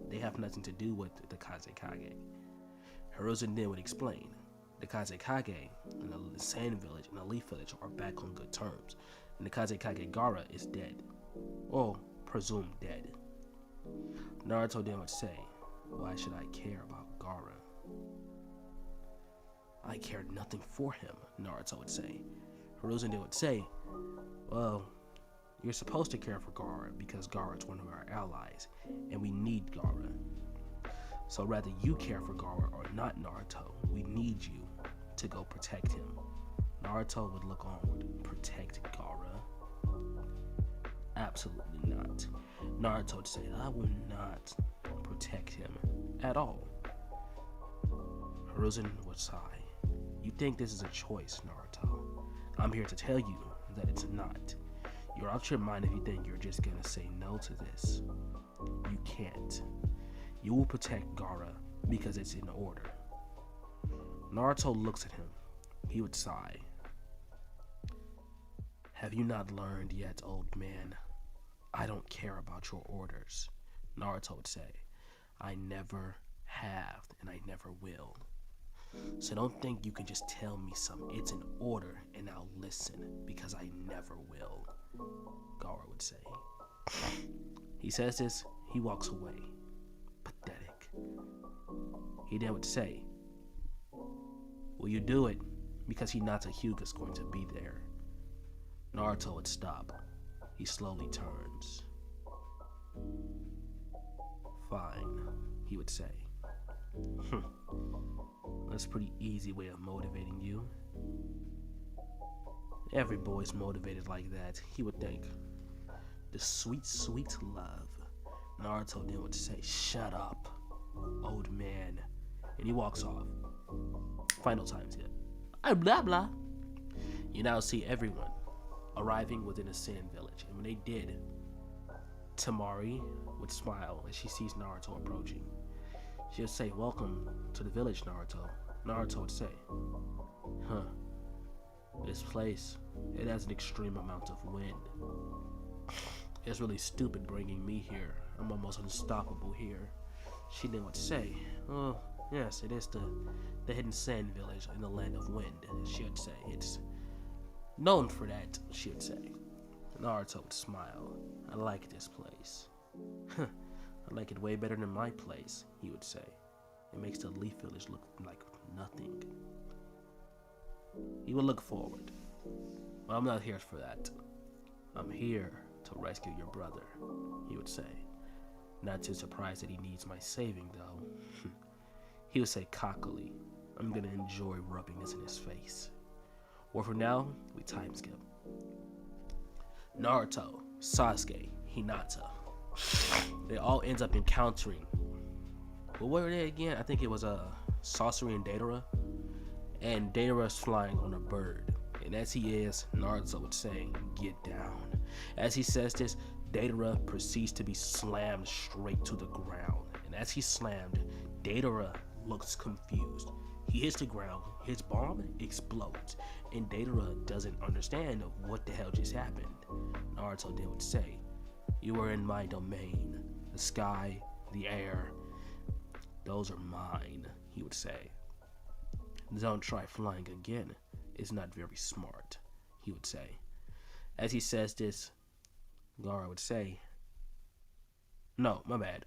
They have nothing to do with the Kazekage. Hiruzen then would explain, the Kazekage and the Sand Village and the Leaf Village are back on good terms, and the Kazekage Gaara is dead, or presumed dead. Naruto then would say, why should I care about Gaara? I cared nothing for him, Naruto would say. Hiruzen then would say, well, you're supposed to care for Gaara because Gaara is one of our allies, and we need Gaara. So rather you care for Gaara or not, Naruto, we need you to go protect him. Naruto would look onward. Protect Gaara? Absolutely not. Naruto would say, I will not protect him at all. Hiruzen would sigh. You think this is a choice, Naruto. I'm here to tell you that it's not. You're out your mind if you think you're just gonna say no to this. You can't. You will protect Gaara because it's in order. Naruto looks at him. He would sigh. Have you not learned yet, old man? I don't care about your orders. Naruto would say, I never have and I never will. So don't think you can just tell me it's an order and I'll listen, because I never will, Gaara would say. He says this, he walks away. Pathetic. He then would say, will you do it? Because Hinata Hyuga's going to be there. Naruto would stop. He slowly turns. Fine, he would say. That's a pretty easy way of motivating you. Every boy's motivated like that, he would think. The sweet, sweet love. Naruto then would say, shut up, old man. And he walks off. Final time skip. Blah blah. You now see everyone arriving within a sand village. And when they did, Tamari would smile as she sees Naruto approaching. She would say, welcome to the village, Naruto. Naruto would say, this place, it has an extreme amount of wind. It's really stupid bringing me here. I'm almost unstoppable here. She then would say, oh, yes, it is the hidden sand village in the land of wind. She would say, it's known for that, she would say. Naruto would smile. I like this place. I like it way better than my place, he would say. It makes the Leaf Village look like nothing. He would look forward. But I'm not here for that. I'm here to rescue your brother, he would say. Not too surprised that he needs my saving, though. He would say cockily, I'm gonna enjoy rubbing this in his face. Well, for now, we time skip. Naruto, Sasuke, Hinata. They all end up encountering. Well, where were they again? I think it was Sorcery and Deidara. And Deidara's flying on a bird. And as he is, Naruto would say, get down. As he says this, Deidara proceeds to be slammed straight to the ground. And as he's slammed, Deidara looks confused. He hits the ground, his bomb explodes, and Deidara doesn't understand what the hell just happened. Naruto then would say, you are in my domain. The sky, the air, those are mine, he would say. Don't try flying again. It's not very smart, he would say. As he says this, Gaara would say, no, my bad.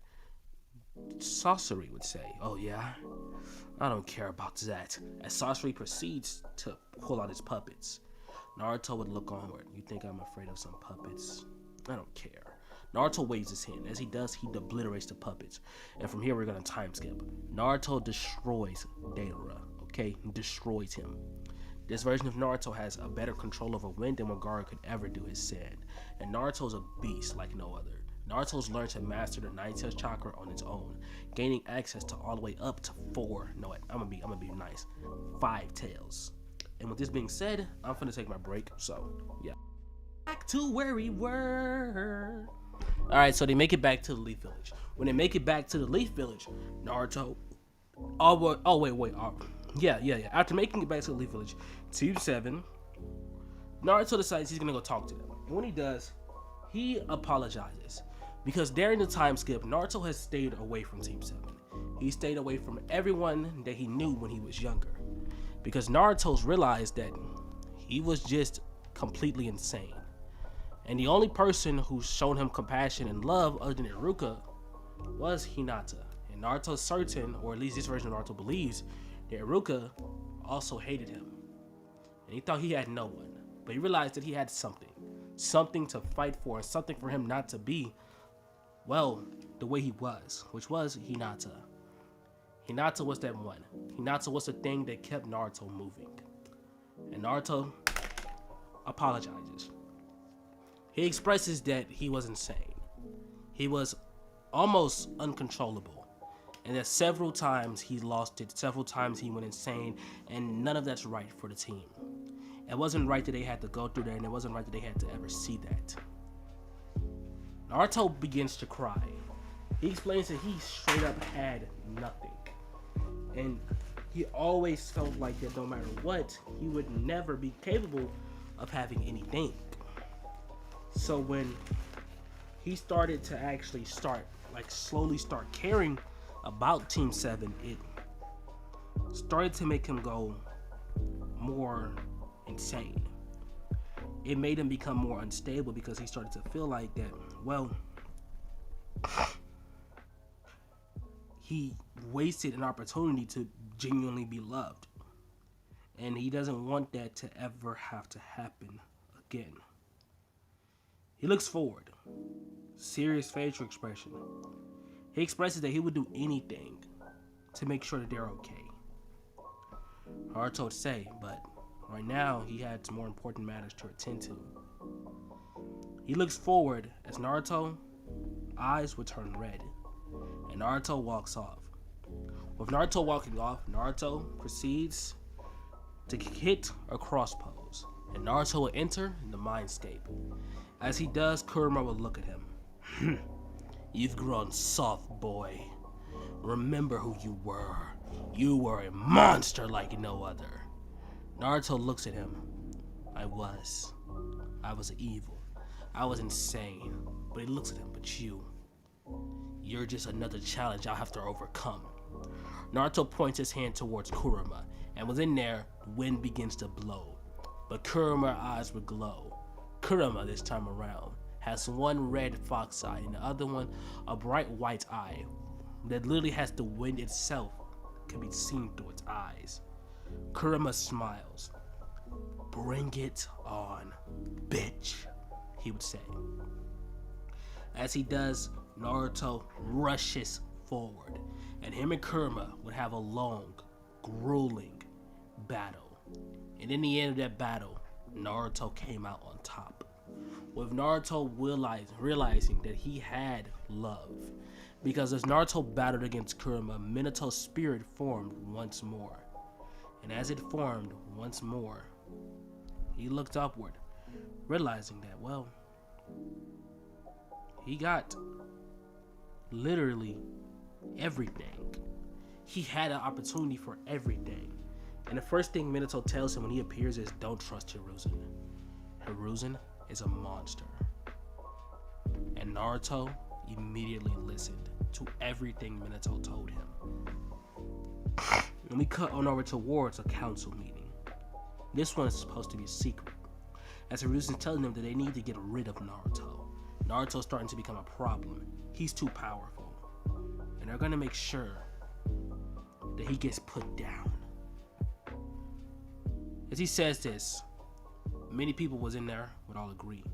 Sorcery would say, oh yeah? I don't care about that. As Sorcery proceeds to pull out his puppets, Naruto would look onward. You think I'm afraid of some puppets? I don't care. Naruto waves his hand. As he does, he obliterates the puppets. And from here, we're gonna time skip. Naruto destroys Deidara, okay? Destroys him. This version of Naruto has a better control over wind than what Gaara could ever do his sand. And Naruto's a beast like no other. Naruto's learned to master the 9-tails chakra on its own, gaining access to all the way up to 5 tails. And with this being said, I'm finna take my break, so yeah. Back to where we were. Alright, so they make it back to the Leaf Village. When they make it back to the Leaf Village, Naruto... After making it back to the Leaf Village, Team 7, Naruto decides he's gonna go talk to them. And when he does, he apologizes. Because during the time skip, Naruto has stayed away from Team 7. He stayed away from everyone that he knew when he was younger. Because Naruto's realized that he was just completely insane. And the only person who's shown him compassion and love other than Iruka was Hinata. And Naruto's certain, or at least this version of Naruto believes, that Iruka also hated him. And he thought he had no one. But he realized that he had something. Something to fight for, and something for him not to be, well, the way he was, which was Hinata. Hinata was that one. Hinata was the thing that kept Naruto moving. And Naruto apologizes. He expresses that he was insane. He was almost uncontrollable. And that several times he lost it, several times he went insane, and none of that's right for the team. It wasn't right that they had to go through that, and it wasn't right that they had to ever see that. Naruto begins to cry. He explains that he straight up had nothing. And he always felt like that no matter what, he would never be capable of having anything. So when he started to actually slowly start caring about Team 7, it started to make him go more insane. It made him become more unstable because he started to feel like that, well, he wasted an opportunity to genuinely be loved. And he doesn't want that to ever have to happen again. He looks forward. Serious facial expression. He expresses that he would do anything to make sure that they're okay. Hard to say, but right now he had some more important matters to attend to. He looks forward as Naruto eyes would turn red, and Naruto walks off. With Naruto walking off, Naruto proceeds to hit a cross pose, and Naruto will enter the mindscape. As he does, Kurama will look at him. You've grown soft, boy. Remember who you were. You were a monster like no other. Naruto looks at him. I was evil. I was insane. But he looks at him, but you're just another challenge I'll have to overcome. Naruto points his hand towards Kurama, and within there, wind begins to blow. But Kurama's eyes would glow. Kurama, this time around, has one red fox eye and the other one a bright white eye that literally has the wind itself can be seen through its eyes. Kurama smiles. Bring it on, bitch, he would say. As he does, Naruto rushes forward, and him and Kurama would have a long, grueling battle. And in the end of that battle, Naruto came out on top, with Naruto realizing that he had love. Because as Naruto battled against Kurama, Minato's spirit formed once more. And as it formed once more, he looked upward, realizing that, well, he got literally everything. He had an opportunity for everything. And the first thing Minato tells him when he appears is, don't trust Hiruzen. Hiruzen is a monster. And Naruto immediately listened to everything Minato told him. And we cut on over towards a council meeting. This one is supposed to be a secret, as Hiruzen's telling them that they need to get rid of Naruto. Naruto's starting to become a problem. He's too powerful. And they're gonna make sure that he gets put down. As he says this, many people was in there would all agree.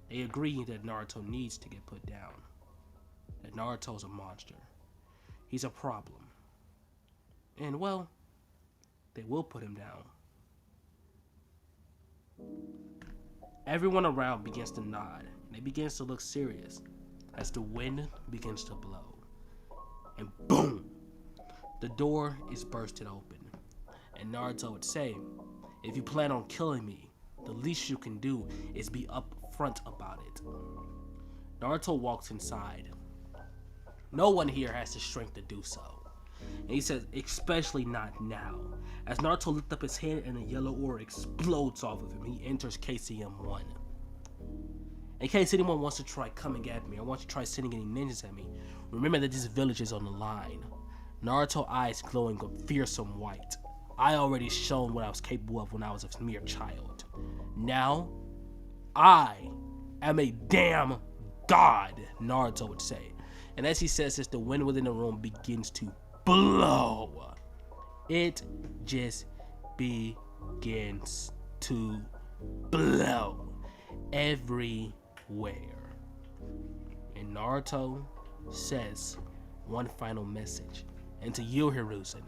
They agree that Naruto needs to get put down. That Naruto's a monster. He's a problem. And well, they will put him down. Everyone around begins to nod, and it begins to look serious as the wind begins to blow. And boom! The door is bursted open. And Naruto would say, if you plan on killing me, the least you can do is be upfront about it. Naruto walks inside. No one here has the strength to do so. And he says, especially not now. As Naruto lifts up his hand and a yellow aura explodes off of him, he enters KCM-1. In case anyone wants to try coming at me or wants to try sending any ninjas at me, remember that this village is on the line. Naruto's eyes glowing a fearsome white. I already shown what I was capable of when I was a mere child. Now, I am a damn god, Naruto would say. And as he says this, the wind within the room begins to blow. It just begins to blow everywhere. And Naruto says one final message. And to you, Hiruzen,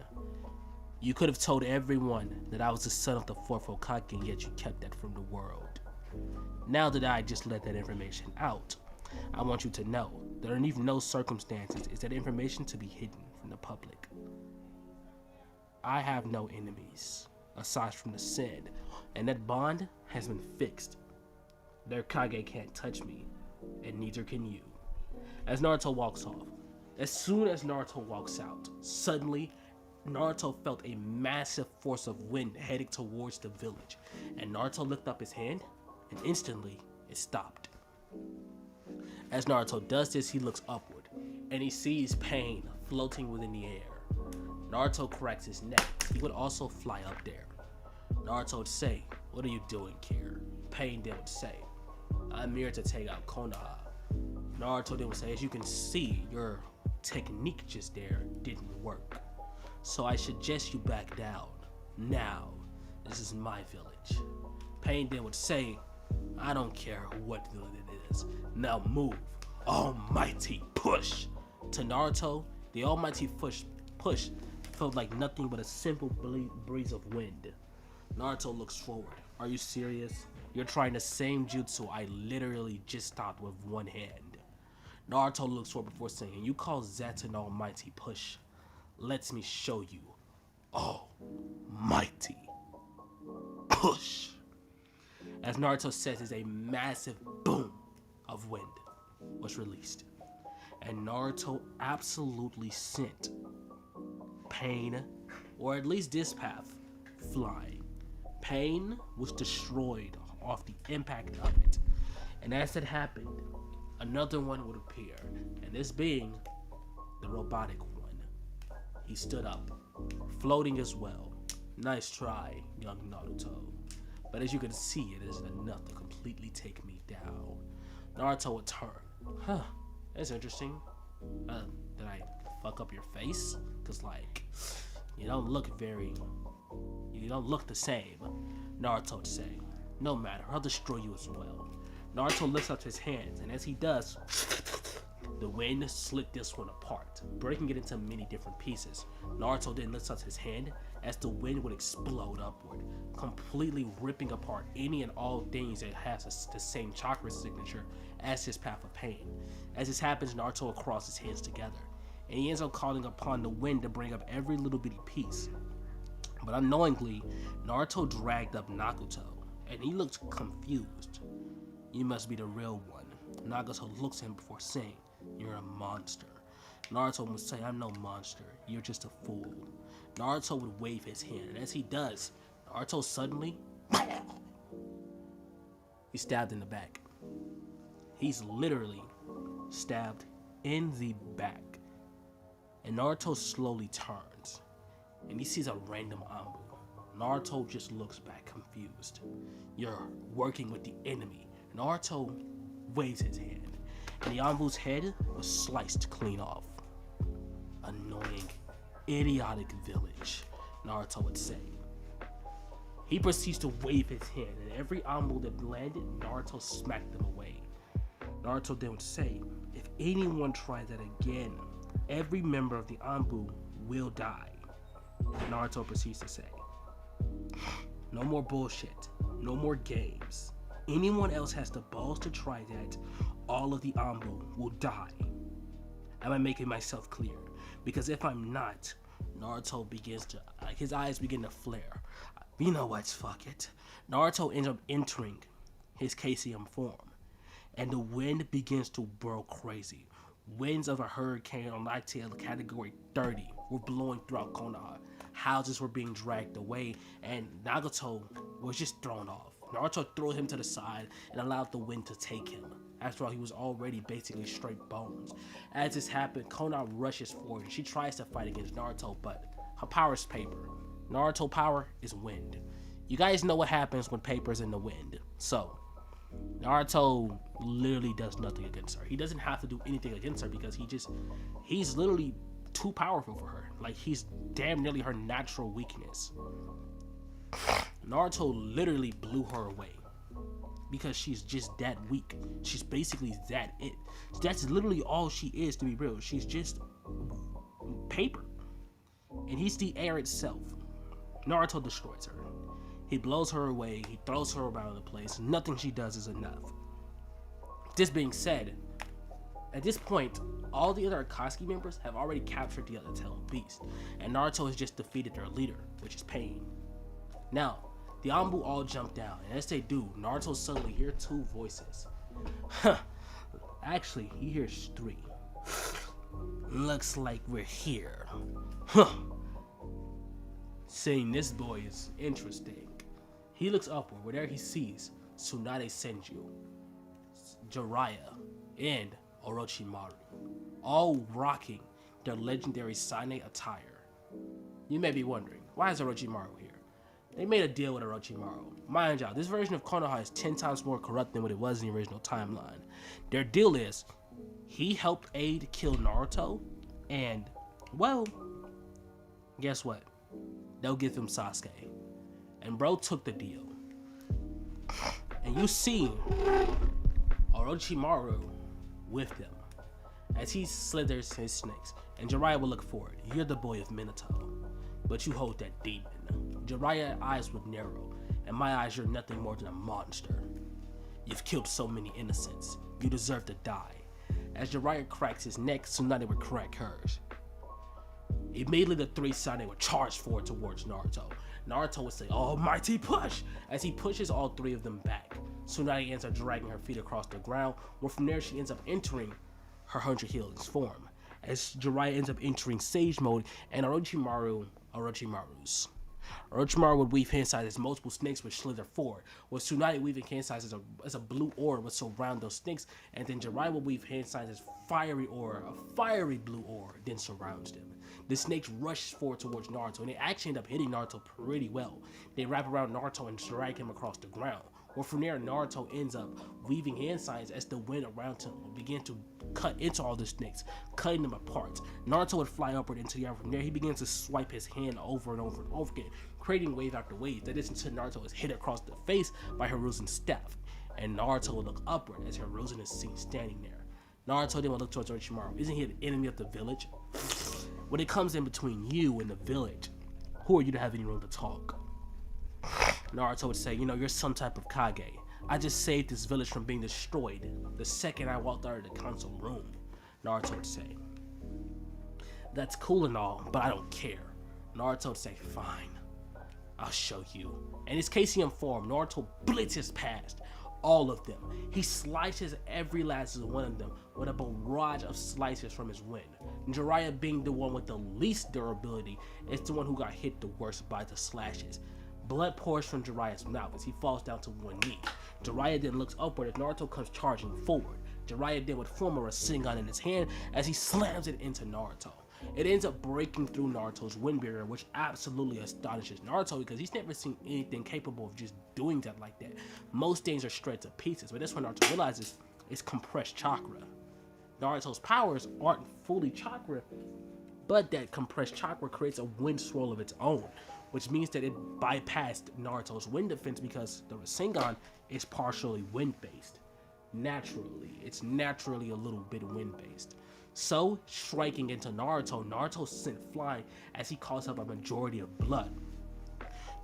you could have told everyone that I was the son of the fourth Hokage, and yet you kept that from the world. Now that I just let that information out, I want you to know that underneath no circumstances is that information to be hidden from the public. I have no enemies, aside from the Sin, and that bond has been fixed. Their Kage can't touch me, and neither can you. As Naruto walks off, as soon as Naruto walks out, suddenly Naruto felt a massive force of wind heading towards the village, and Naruto lifted up his hand, and instantly it stopped. As Naruto does this, he looks upward, and he sees pain floating within the air. Naruto cracks his neck. He would also fly up there. Naruto would say, "What are you doing here?" Pain then would say, "I'm here to take out Konoha." Naruto then would say, "As you can see, your technique just there didn't work. So I suggest you back down. Now, this is my village." Pain then would say, "I don't care what village it is. Now move. Almighty push." To Naruto, the almighty push felt like nothing but a simple breeze of wind. Naruto looks forward. "Are you serious? You're trying the same jutsu I literally just stopped with one hand." Naruto looks forward before saying, "You call that an almighty push? Let me show you. Almighty push." As Naruto says, is a massive boom of wind was released. And Naruto absolutely sent Pain, or at least this path, flying. Pain was destroyed off the impact of it. And as it happened, another one would appear, and this being the robotic one. He stood up, floating as well. "Nice try, young Naruto. But as you can see, it isn't enough to completely take me down." Naruto would turn. That's interesting. Did I fuck up your face? Cause like, you don't look the same. Naruto would say, "No matter, I'll destroy you as well." Naruto lifts up his hands, and as he does, the wind slit this one apart, breaking it into many different pieces. Naruto then lifts up his hand as the wind would explode upward, completely ripping apart any and all things that has the same chakra signature as his path of pain. As this happens, Naruto will cross his hands together, and he ends up calling upon the wind to bring up every little bitty piece. But unknowingly, Naruto dragged up Nagato, and he looked confused. "You must be the real one." Nagato looks at him before saying, "You're a monster." Naruto would say, "I'm no monster, you're just a fool." Naruto would wave his hand, and as he does, Naruto suddenly, he's stabbed in the back. He's literally stabbed in the back. And Naruto slowly turns, and he sees a random Anbu. Naruto just looks back confused. "You're working with the enemy." Naruto waves his hand, and the Anbu's head was sliced clean off. "Annoying, idiotic village," Naruto would say. He proceeds to wave his hand, and every Anbu that landed, Naruto smacked them away. Naruto then would say, "If anyone tries that again, every member of the Anbu will die." Naruto proceeds to say, "No more bullshit, no more games. Anyone else has the balls to try that, all of the Anbu will die. Am I making myself clear? Because if I'm not," Naruto begins to, his eyes begin to flare. "You know what, fuck it." Naruto ends up entering his KCM form, and the wind begins to whirl crazy. Winds of a hurricane on Lighttail category 30 were blowing throughout Konoha. Houses were being dragged away, and Nagato was just thrown off. Naruto threw him to the side and allowed the wind to take him. After all, he was already basically straight bones. As this happened, Konoha rushes forward and she tries to fight against Naruto, but her power is paper. Naruto power is wind. You guys know what happens when paper's in the wind. So, Naruto literally does nothing against her. He doesn't have to do anything against her because he's literally too powerful for her. Like, he's damn nearly her natural weakness. Naruto literally blew her away because she's just that weak. She's basically that it. That's literally all she is, to be real. She's just paper. And he's the air itself. Naruto destroys her. He blows her away, he throws her around the place. Nothing she does is enough. This being said, at this point, all the other Akatsuki members have already captured the other tail beast, and Naruto has just defeated their leader, which is Pain. Now, the Anbu all jump down, and as they do, Naruto suddenly hears two voices. Actually, he hears three. "Looks like we're here." Saying this boy is interesting. He looks upward, where there he sees Tsunade Senju, Jiraiya, and Orochimaru, all rocking their legendary Seinen attire. You may be wondering, why is Orochimaru here? They made a deal with Orochimaru. Mind y'all, this version of Konoha is 10 times more corrupt than what it was in the original timeline. Their deal is, he helped aid kill Naruto, and, well, guess what? They'll give him Sasuke. And bro took the deal. And you see Orochimaru with them as he slithers his snakes. And Jiraiya will look forward. You're the boy of Minato, but you hold that demon. Jiraiya's eyes would narrow. In my eyes, you're nothing more than a monster. You've killed so many innocents. You deserve to die. As Jiraiya cracks his neck, Tsunade would crack hers. Immediately, the three Tsunade would charge forward towards Naruto. Naruto would say, "Almighty push!" As he pushes all three of them back. Tsunade ends up dragging her feet across the ground, where from there she ends up entering her 100 Healings form. As Jiraiya ends up entering Sage mode, and Orochimaru would weave hand size as multiple snakes would slither forward, with Tsunade weaving hand size as a blue aura would surround those snakes, and then Jiraiya would weave hand size as fiery aura, a fiery blue aura, then surrounds them. The snakes rush forward towards Naruto, and they actually end up hitting Naruto pretty well. They wrap around Naruto and drag him across the ground. Well, from there, Naruto ends up weaving hand signs as the wind around him began to cut into all the snakes, cutting them apart. Naruto would fly upward into the air. From there, he begins to swipe his hand over and over and over again, creating wave after wave. That is until Naruto is hit across the face by Hiruzen's staff, and Naruto would look upward as Hiruzen is seen standing there. Naruto then would look towards Orochimaru. Isn't he the enemy of the village? When it comes in between you and the village, who are you to have any room to talk? Naruto would say, you're some type of Kage. I just saved this village from being destroyed the second I walked out of the council room. Naruto would say, that's cool and all, but I don't care. Naruto would say, fine, I'll show you. In his KCM form, Naruto blitzes past all of them. He slices every last one of them with a barrage of slices from his wind. Jiraiya, being the one with the least durability, is the one who got hit the worst by the slashes. Blood pours from Jiraiya's mouth as he falls down to one knee. Jiraiya then looks upward as Naruto comes charging forward. Jiraiya then would form a Rasengan in his hand as he slams it into Naruto. It ends up breaking through Naruto's wind barrier, which absolutely astonishes Naruto because he's never seen anything capable of just doing that like that. Most things are shred to pieces, but that's when Naruto realizes it's compressed chakra. Naruto's powers aren't fully chakra, but that compressed chakra creates a wind swirl of its own, which means that it bypassed Naruto's wind defense because the Rasengan is partially wind-based. It's naturally a little bit wind-based. So, striking into Naruto, Naruto sent flying as he coughs up a majority of blood.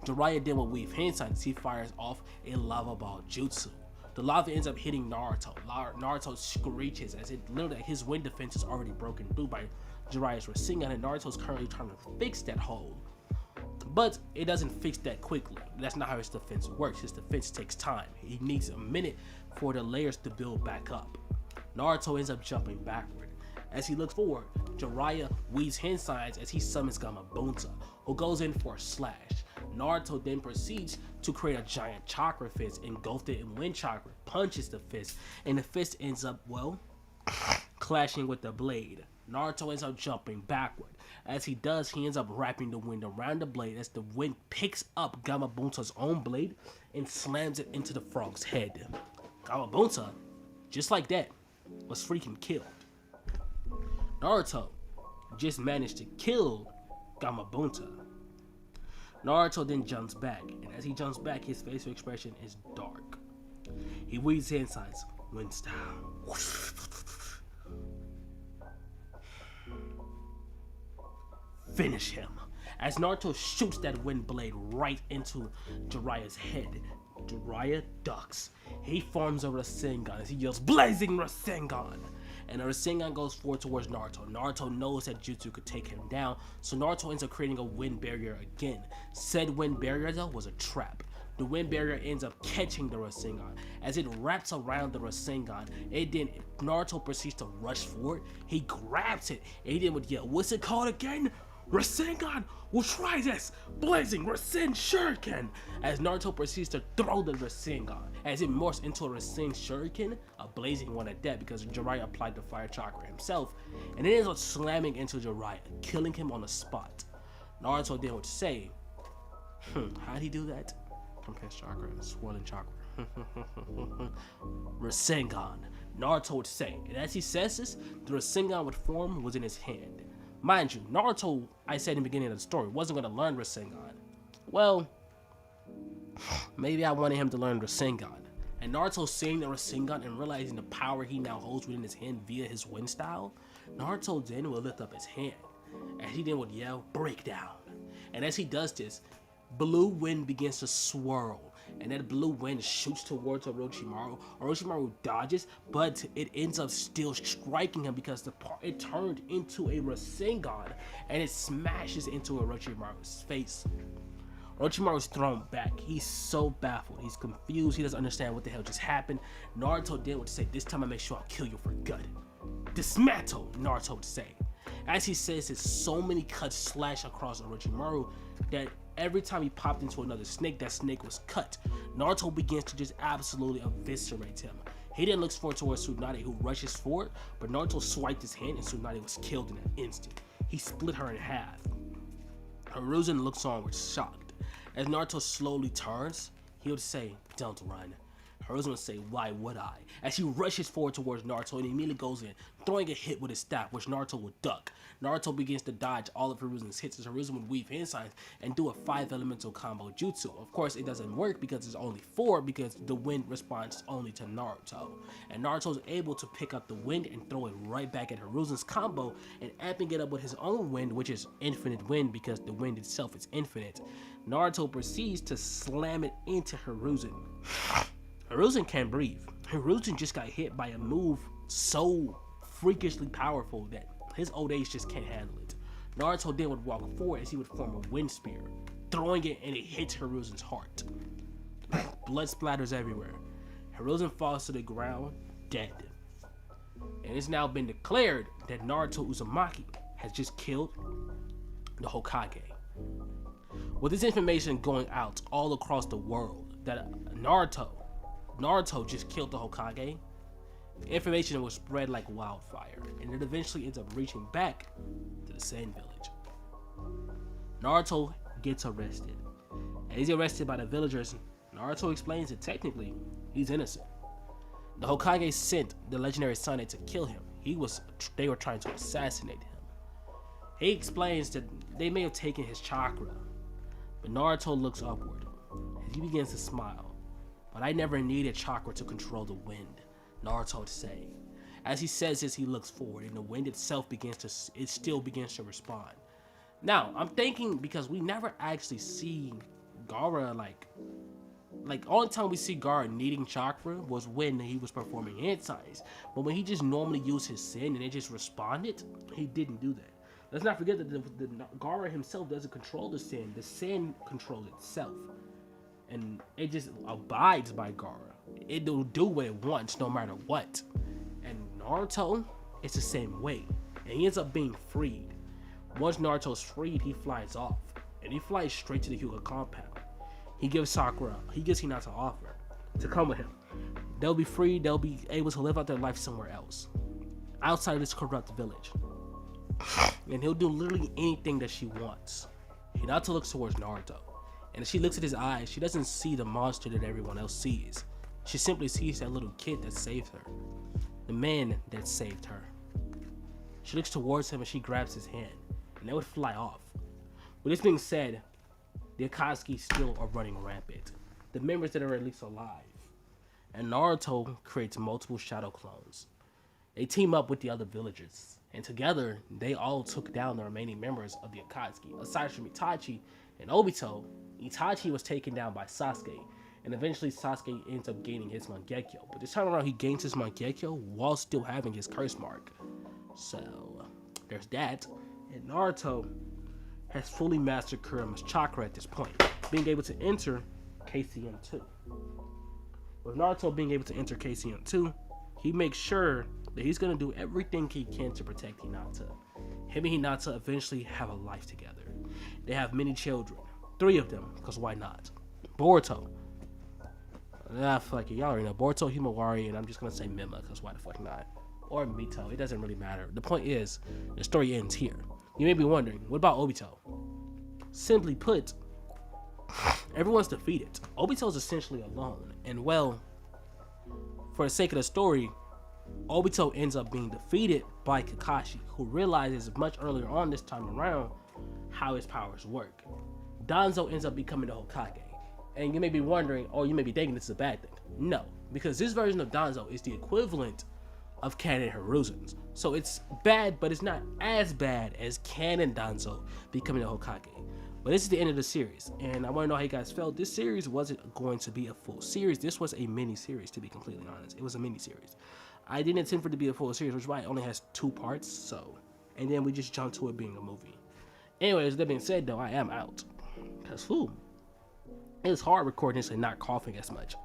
Jiraiya then will weave hand signs as he fires off a lava ball jutsu. The lava ends up hitting Naruto. Naruto screeches as his wind defense is already broken through by Jiraiya's Rasengan, and Naruto's currently trying to fix that hole. But it doesn't fix that quickly. That's not how his defense works. His defense takes time. He needs a minute for the layers to build back up. Naruto ends up jumping backward. As he looks forward, Jiraiya weaves hand signs as he summons Gamabunta, who goes in for a slash. Naruto then proceeds to create a giant chakra fist, engulfed it in wind chakra, punches the fist, and the fist ends up, clashing with the blade. Naruto ends up jumping backward. As he does, he ends up wrapping the wind around the blade as the wind picks up Gamabunta's own blade and slams it into the frog's head. Gamabunta, just like that, was freaking killed. Naruto just managed to kill Gamabunta. Naruto then jumps back, and as he jumps back, his facial expression is dark. He weaves hand signs, wind style. Finish him. As Naruto shoots that wind blade right into Jiraiya's head, Jiraiya ducks. He forms a Rasengan as he yells, "Blazing Rasengan!" And the Rasengan goes forward towards Naruto. Naruto knows that jutsu could take him down, so Naruto ends up creating a wind barrier again. Said wind barrier though was a trap. The wind barrier ends up catching the Rasengan. As it wraps around the Rasengan, Naruto proceeds to rush forward. He grabs it, and he then would yell, "What's it called again? Rasengan! We'll try this! Blazing Rasen Shuriken!" As Naruto proceeds to throw the Rasengan, as it morphs into a Rasen Shuriken, a blazing one at that because Jiraiya applied the fire chakra himself, and it ends up slamming into Jiraiya, killing him on the spot. Naruto then would say, how'd he do that? Compressed chakra, swirling chakra. Rasengan. Naruto would say, and as he says this, the Rasengan would form was in his hand. Mind you, Naruto, I said in the beginning of the story, wasn't going to learn Rasengan. Well, maybe I wanted him to learn Rasengan. And Naruto seeing the Rasengan and realizing the power he now holds within his hand via his wind style, Naruto then will lift up his hand, and he then would yell, breakdown. And as he does this, blue wind begins to swirl, and that blue wind shoots towards Orochimaru. Orochimaru dodges, but it ends up still striking him because it turned into a Rasengan, and it smashes into Orochimaru's face. Orochimaru's thrown back. He's so baffled. He's confused. He doesn't understand what the hell just happened. Naruto then would say, this time I make sure I'll kill you for good. Dismantle, Naruto would say. As he says this, so many cuts slash across Orochimaru that every time he popped into another snake, that snake was cut. Naruto begins to just absolutely eviscerate him. He then looks forward towards Tsunade, who rushes forward, but Naruto swiped his hand and Tsunade was killed in an instant. He split her in half. Hiruzen looks onward, shocked. As Naruto slowly turns, he would say, don't run. Hiruzen would say, why would I? As he rushes forward towards Naruto and immediately goes in, throwing a hit with his staff, which Naruto would duck. Naruto begins to dodge all of Hiruzen's hits as Hiruzen would weave hand signs and do a 5-elemental combo jutsu. Of course, it doesn't work because it's only 4 because the wind responds only to Naruto. And Naruto's able to pick up the wind and throw it right back at Hiruzen's combo and amping it up with his own wind, which is infinite wind because the wind itself is infinite. Naruto proceeds to slam it into Hiruzen. Hiruzen can't breathe. Hiruzen just got hit by a move so freakishly powerful that his old age just can't handle it. Naruto then would walk forward as he would form a wind spear, throwing it and it hits Hiruzen's heart. Blood splatters everywhere. Hiruzen falls to the ground, dead. And it's now been declared that Naruto Uzumaki has just killed the Hokage. With this information going out all across the world that Naruto just killed the Hokage, information was spread like wildfire, and it eventually ends up reaching back to the Sand Village. Naruto gets arrested. And he's arrested by the villagers. Naruto explains that technically, he's innocent. The Hokage sent the legendary Sunday to kill him. They were trying to assassinate him. He explains that they may have taken his chakra, but Naruto looks upward as he begins to smile. But I never needed chakra to control the wind, Naruto would say. As he says this, he looks forward, and the wind itself still begins to respond. Now, I'm thinking because we never actually see Gaara like only time we see Gaara needing chakra was when he was performing hand signs. But when he just normally used his sin and it just responded, he didn't do that. Let's not forget that the Gaara himself doesn't control the sin controls itself. And it just abides by Gaara. It'll do what it wants no matter what. And Naruto, it's the same way. And he ends up being freed. Once Naruto's freed, he flies off. And he flies straight to the Hyuga compound. He gives Hinata an offer to come with him. They'll be free, they'll be able to live out their life somewhere else. Outside of this corrupt village. And he'll do literally anything that she wants. Hinata looks towards Naruto. And as she looks at his eyes, she doesn't see the monster that everyone else sees. She simply sees that little kid that saved her. The man that saved her. She looks towards him and she grabs his hand. And they would fly off. With this being said, the Akatsuki still are running rampant. The members that are at least alive. And Naruto creates multiple shadow clones. They team up with the other villagers. And together, they all took down the remaining members of the Akatsuki. Aside from Itachi and Obito, Itachi was taken down by Sasuke. And eventually Sasuke ends up gaining his Mangekyo. But this time around, he gains his Mangekyo while still having his curse mark. So, there's that. And Naruto has fully mastered Kurama's chakra at this point, being able to enter KCM2. With Naruto being able to enter KCM2, he makes sure that he's going to do everything he can to protect Hinata. Him and Hinata eventually have a life together. They have many children. 3 of them, because why not? Boruto. Fuck it, y'all already know. Boruto, Himawari, and I'm just going to say Mima, because why the fuck not? Or Mito, it doesn't really matter. The point is, the story ends here. You may be wondering, what about Obito? Simply put, everyone's defeated. Obito's essentially alone. And well, for the sake of the story, Obito ends up being defeated by Kakashi, who realizes much earlier on this time around how his powers work. Danzo ends up becoming the Hokage. And you may be wondering, or you may be thinking this is a bad thing. No, because this version of Danzo is the equivalent of Canon Hiruzen's. So it's bad, but it's not as bad as Canon Danzo becoming the Hokage. But this is the end of the series, and I want to know how you guys felt. This series wasn't going to be a full series. This was a mini series, to be completely honest. It was a mini series. I didn't intend for it to be a full series, which is why it only has 2 parts. So, and then we just jumped to it being a movie. Anyways, that being said, though, I am out. Cause it's hard recording this and not coughing as much.